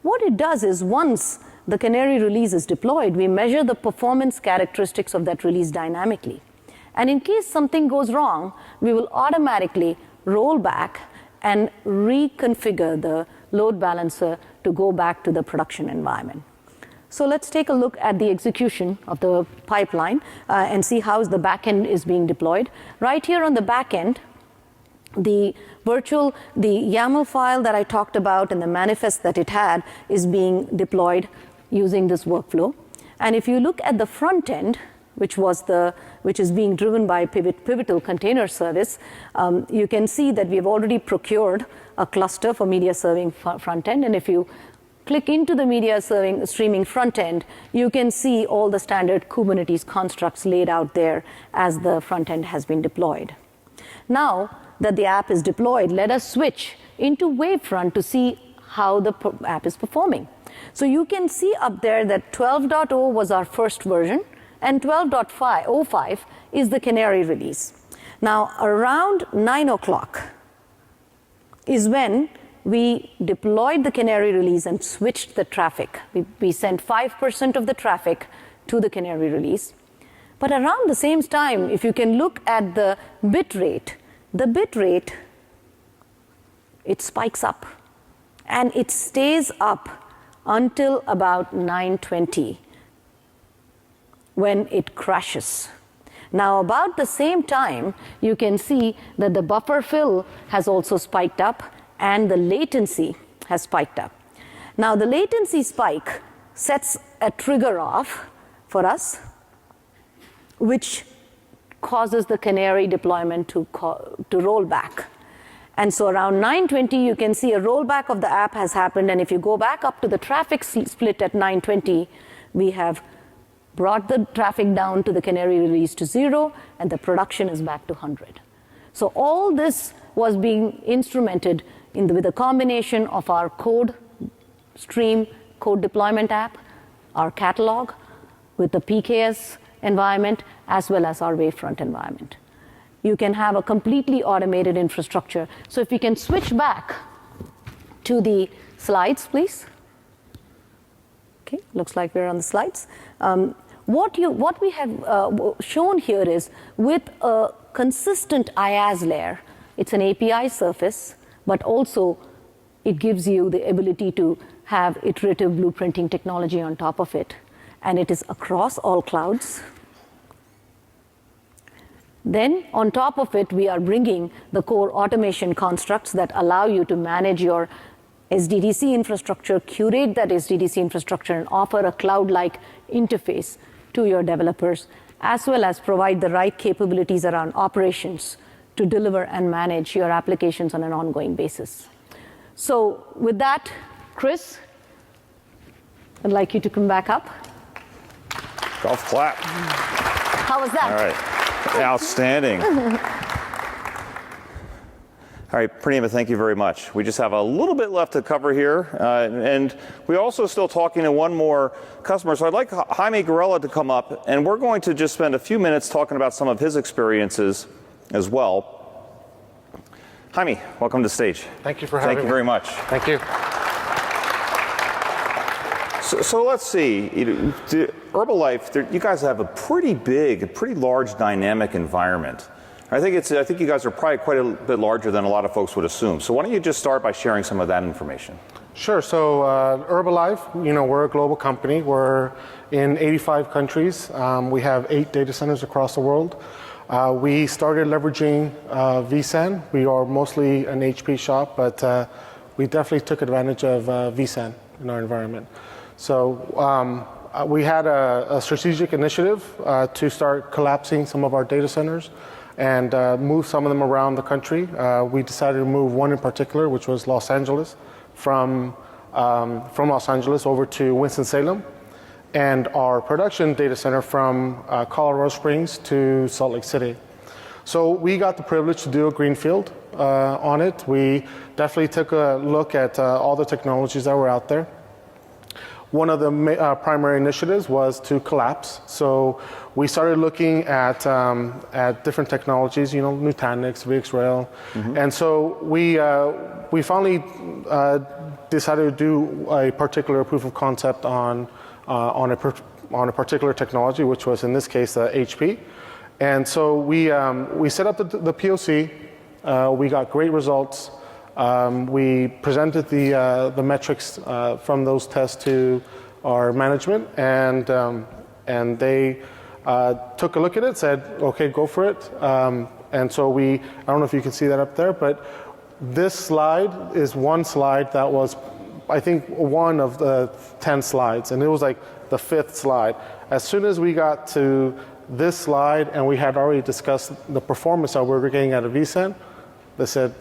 What it does is once the canary release is deployed, we measure the performance characteristics of that release dynamically. And in case something goes wrong, we will automatically roll back and reconfigure the load balancer to go back to the production environment. So let's take a look at the execution of the pipeline and see how the backend is being deployed. Right here on the backend, the YAML file that I talked about and the manifest that it had is being deployed using this workflow. And if you look at the front end, which is being driven by Pivotal Container Service, you can see that we've already procured a cluster for media serving front end. And if you click into the media streaming front end, you can see all the standard Kubernetes constructs laid out there as the front end has been deployed. Now that the app is deployed, let us switch into Wavefront to see how the app is performing. So you can see up there that 12.0 was our first version, and 12.05 is the canary release. Now, around 9 o'clock is when we deployed the canary release and switched the traffic. We sent 5% of the traffic to the canary release. But around the same time, if you can look at the bit rate, it spikes up. And it stays up until about 9:20 when it crashes. Now, about the same time, you can see that the buffer fill has also spiked up and the latency has spiked up. Now, the latency spike sets a trigger off for us, which causes the canary deployment to roll back. And so around 9:20, you can see a rollback of the app has happened. And if you go back up to the traffic split at 9:20, we have brought the traffic down to the canary release to 0, and the production is back to 100. So all this was being instrumented with a combination of our code stream, code deployment app, our catalog with the PKS environment, as well as our Wavefront environment. You can have a completely automated infrastructure. So if we can switch back to the slides, please. Okay, looks like we're on the slides. What we have shown here is with a consistent IaaS layer, it's an API surface, but also it gives you the ability to have iterative blueprinting technology on top of it. And it is across all clouds. Then on top of it, we are bringing the core automation constructs that allow you to manage your SDDC infrastructure, curate that SDDC infrastructure, and offer a cloud-like interface to your developers, as well as provide the right capabilities around operations to deliver and manage your applications on an ongoing basis. So with that, Chris, I'd like you to come back up. Golf clap. How was that? All right. Outstanding. All right, Pranima, thank you very much. We just have a little bit left to cover here, and we're also still talking to one more customer. So I'd like Jaime Garella to come up, and we're going to just spend a few minutes talking about some of his experiences as well. Jaime, welcome to the stage. Thank you for having me. Thank you very much. Thank you. So let's see. Herbalife, you guys have a pretty big, pretty large dynamic environment. I think you guys are probably quite a bit larger than a lot of folks would assume. So why don't you just start by sharing some of that information? Sure. So Herbalife, we're a global company. We're in 85 countries. We have 8 data centers across the world. We started leveraging vSAN. We are mostly an HP shop, but we definitely took advantage of vSAN in our environment. So we had a strategic initiative to start collapsing some of our data centers and move some of them around the country. We decided to move one in particular, which was Los Angeles, from Los Angeles over to Winston-Salem, and our production data center from Colorado Springs to Salt Lake City. So we got the privilege to do a greenfield on it. We definitely took a look at all the technologies that were out there. One of the primary initiatives was to collapse. So we started looking at different technologies, Nutanix, VxRail, and so we finally decided to do a particular proof of concept on a particular technology, which was in this case HP. And so we set up the POC. We got great results. We presented the metrics from those tests to our management, and they took a look at it, said, "Okay, go for it." And so I don't know if you can see that up there, but this slide is one slide that was, I think, one of the 10 slides, and it was like the 5th slide. As soon as we got to this slide, and we had already discussed the performance that we were getting out of vSAN, they said,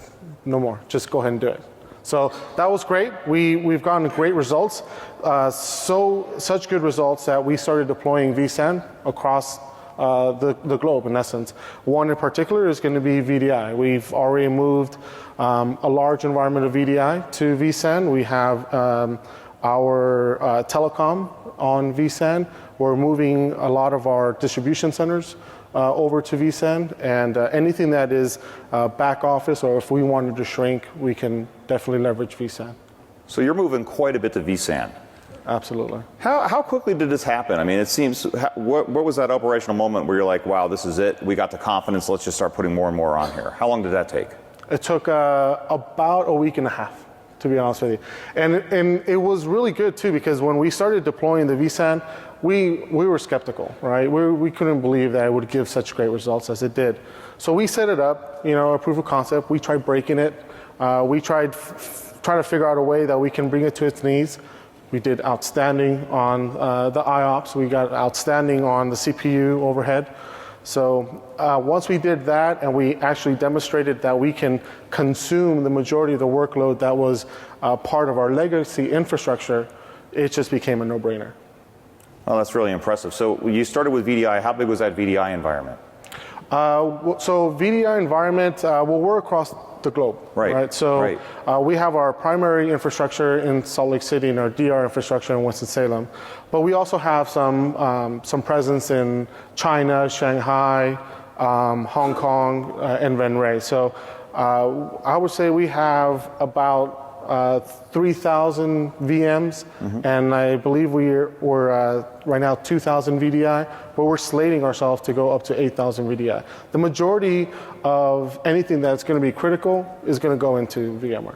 no more, just go ahead and do it. So that was great. We've gotten great results, such good results that we started deploying vSAN across the globe, in essence. One in particular is going to be VDI. We've already moved a large environment of VDI to vSAN. We have our telecom on vSAN. We're moving a lot of our distribution centers over to vSAN, and anything that is back office, or if we wanted to shrink, we can definitely leverage vSAN. So you're moving quite a bit to vSAN. Absolutely. How quickly did this happen? I mean, it seems, what was that operational moment where you're like, wow, this is it, we got the confidence, let's just start putting more and more on here? How long did that take? It took about a week and a half, to be honest with you. And it was really good too, because when we started deploying the vSAN, we were skeptical, right? We couldn't believe that it would give such great results as it did. So we set it up, a proof of concept. We tried breaking it. We tried to figure out a way that we can bring it to its knees. We did outstanding on the IOPS. We got outstanding on the CPU overhead. So once we did that, and we actually demonstrated that we can consume the majority of the workload that was part of our legacy infrastructure, it just became a no-brainer. Oh, that's really impressive. So you started with VDI. How big was that VDI environment? So VDI environment, we're across the globe. Right. So we have our primary infrastructure in Salt Lake City and our DR infrastructure in Winston-Salem. But we also have some presence in China, Shanghai, Hong Kong, and VMware. So I would say we have about 3,000 VMs, and I believe we're right now 2,000 VDI, but we're slating ourselves to go up to 8,000 VDI. The majority of anything that's going to be critical is going to go into VMware.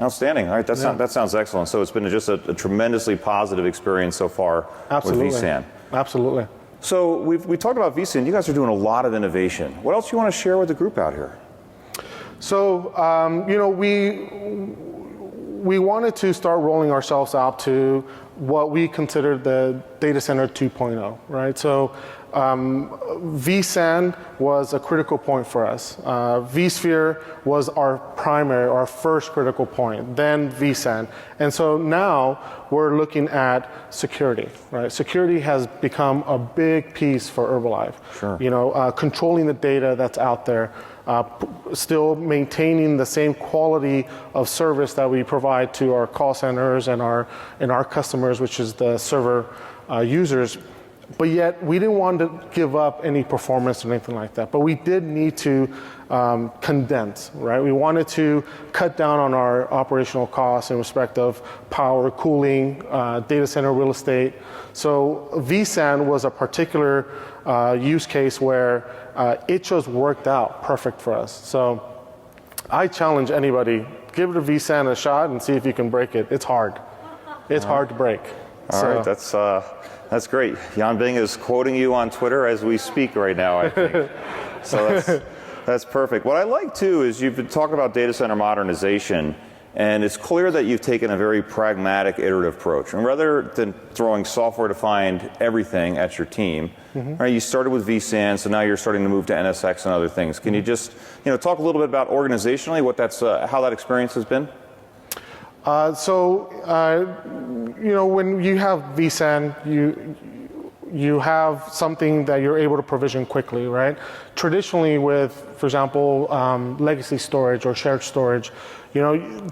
Outstanding. All right, that sounds excellent. So it's been just a tremendously positive experience so far with vSAN. Absolutely. So we talked about vSAN. You guys are doing a lot of innovation. What else do you want to share with the group out here? So, we wanted to start rolling ourselves out to what we consider the data center 2.0, right? So vSAN was a critical point for us. vSphere was our first critical point, then vSAN. And so now we're looking at security, right? Security has become a big piece for Herbalife. Sure. Controlling the data that's out there, still maintaining the same quality of service that we provide to our call centers and our customers, which is the server users. But yet we didn't want to give up any performance or anything like that. But we did need to condense, right? We wanted to cut down on our operational costs in respect of power, cooling, data center real estate. So vSAN was a particular use case where it just worked out perfect for us. So I challenge anybody, give it a vSAN a shot and see if you can break it. It's hard. It's hard to break. All right, that's great. Yan Bing is quoting you on Twitter as we speak right now, I think. So that's perfect. What I like too is you've been talking about data center modernization, and it's clear that you've taken a very pragmatic, iterative approach. And rather than throwing software-defined everything at your team, right, you started with vSAN, so now you're starting to move to NSX and other things. Can you just talk a little bit about organizationally what how that experience has been? When you have vSAN, you have something that you're able to provision quickly, right? Traditionally with, for example, legacy storage or shared storage,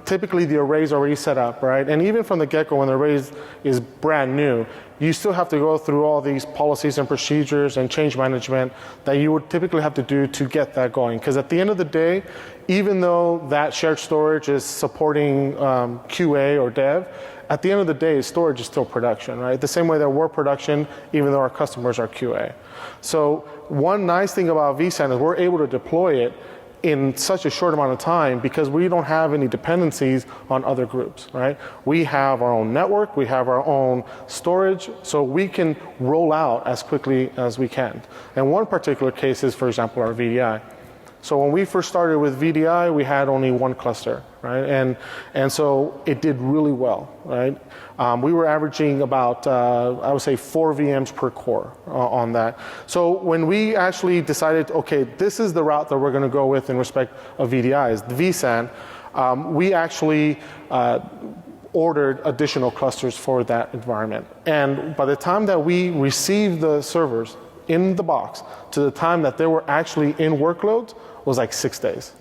typically the array is already set up, right? And even from the get-go, when the array is brand new, you still have to go through all these policies and procedures and change management that you would typically have to do to get that going. Because at the end of the day, even though that shared storage is supporting QA or dev, at the end of the day, storage is still production, right? The same way that we're production, even though our customers are QA. So one nice thing about vSAN is we're able to deploy it in such a short amount of time because we don't have any dependencies on other groups, right? We have our own network, we have our own storage, so we can roll out as quickly as we can. And one particular case is, for example, our VDI. So when we first started with VDI, we had only one cluster, right? And so it did really well, right? We were averaging about, I would say, 4 VMs per core on that. So when we actually decided, okay, this is the route that we're going to go with in respect of VDIs, the vSAN, we actually ordered additional clusters for that environment. And by the time that we received the servers in the box to the time that they were actually in workloads was like 6 days.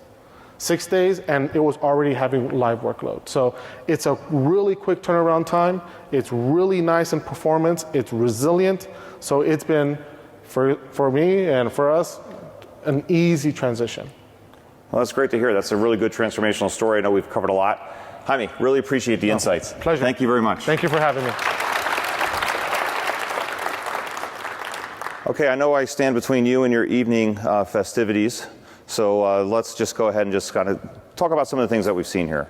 6 days, and it was already having live workload. So it's a really quick turnaround time. It's really nice in performance. It's resilient. So it's been, for me and for us, an easy transition. Well, that's great to hear. That's a really good transformational story. I know we've covered a lot. Jaime, really appreciate the insights. Pleasure. Thank you very much. Thank you for having me. Okay, I know I stand between you and your evening festivities. So let's just go ahead and just kind of talk about some of the things that we've seen here.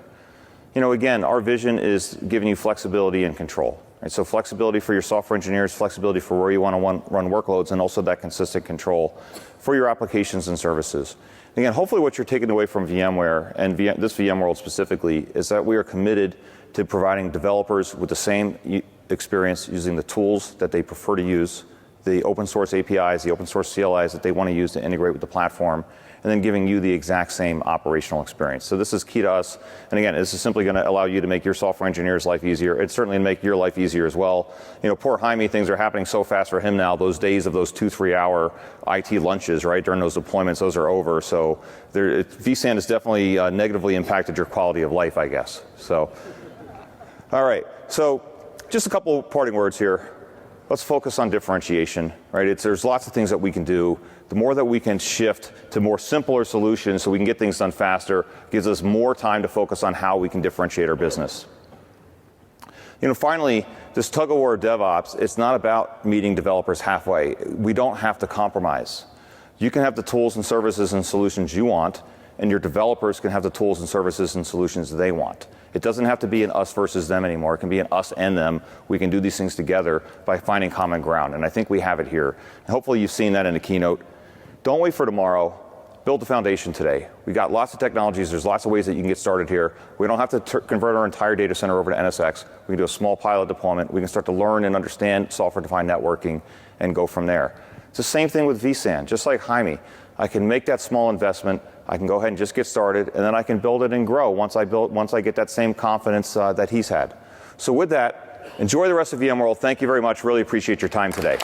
Again, our vision is giving you flexibility and control. Right? So flexibility for your software engineers, flexibility for where you want to run workloads, and also that consistent control for your applications and services. Again, hopefully what you're taking away from VMware, and this VMworld specifically, is that we are committed to providing developers with the same experience using the tools that they prefer to use, the open source APIs, the open source CLIs that they want to use to integrate with the platform, and then giving you the exact same operational experience. So this is key to us. And again, this is simply going to allow you to make your software engineers' life easier. It's certainly going to make your life easier as well. Poor Jaime, things are happening so fast for him now. Those days of those 2-3 hour IT lunches, right, during those deployments, those are over. So vSAN has definitely negatively impacted your quality of life, I guess. So, all right. So just a couple parting words here. Let's focus on differentiation, right? There's lots of things that we can do. The more that we can shift to more simpler solutions so we can get things done faster, gives us more time to focus on how we can differentiate our business. Finally, this tug of war of DevOps, it's not about meeting developers halfway. We don't have to compromise. You can have the tools and services and solutions you want, and your developers can have the tools and services and solutions they want. It doesn't have to be an us versus them anymore. It can be an us and them. We can do these things together by finding common ground, and I think we have it here. And hopefully you've seen that in the keynote. Don't wait for tomorrow. Build the foundation today. We got lots of technologies. There's lots of ways that you can get started here. We don't have to convert our entire data center over to NSX. We can do a small pilot deployment. We can start to learn and understand software-defined networking and go from there. It's the same thing with vSAN. Just like Jaime, I can make that small investment. I can go ahead and just get started, and then I can build it and grow once I get that same confidence that he's had. So with that, enjoy the rest of VMworld. Thank you very much. Really appreciate your time today.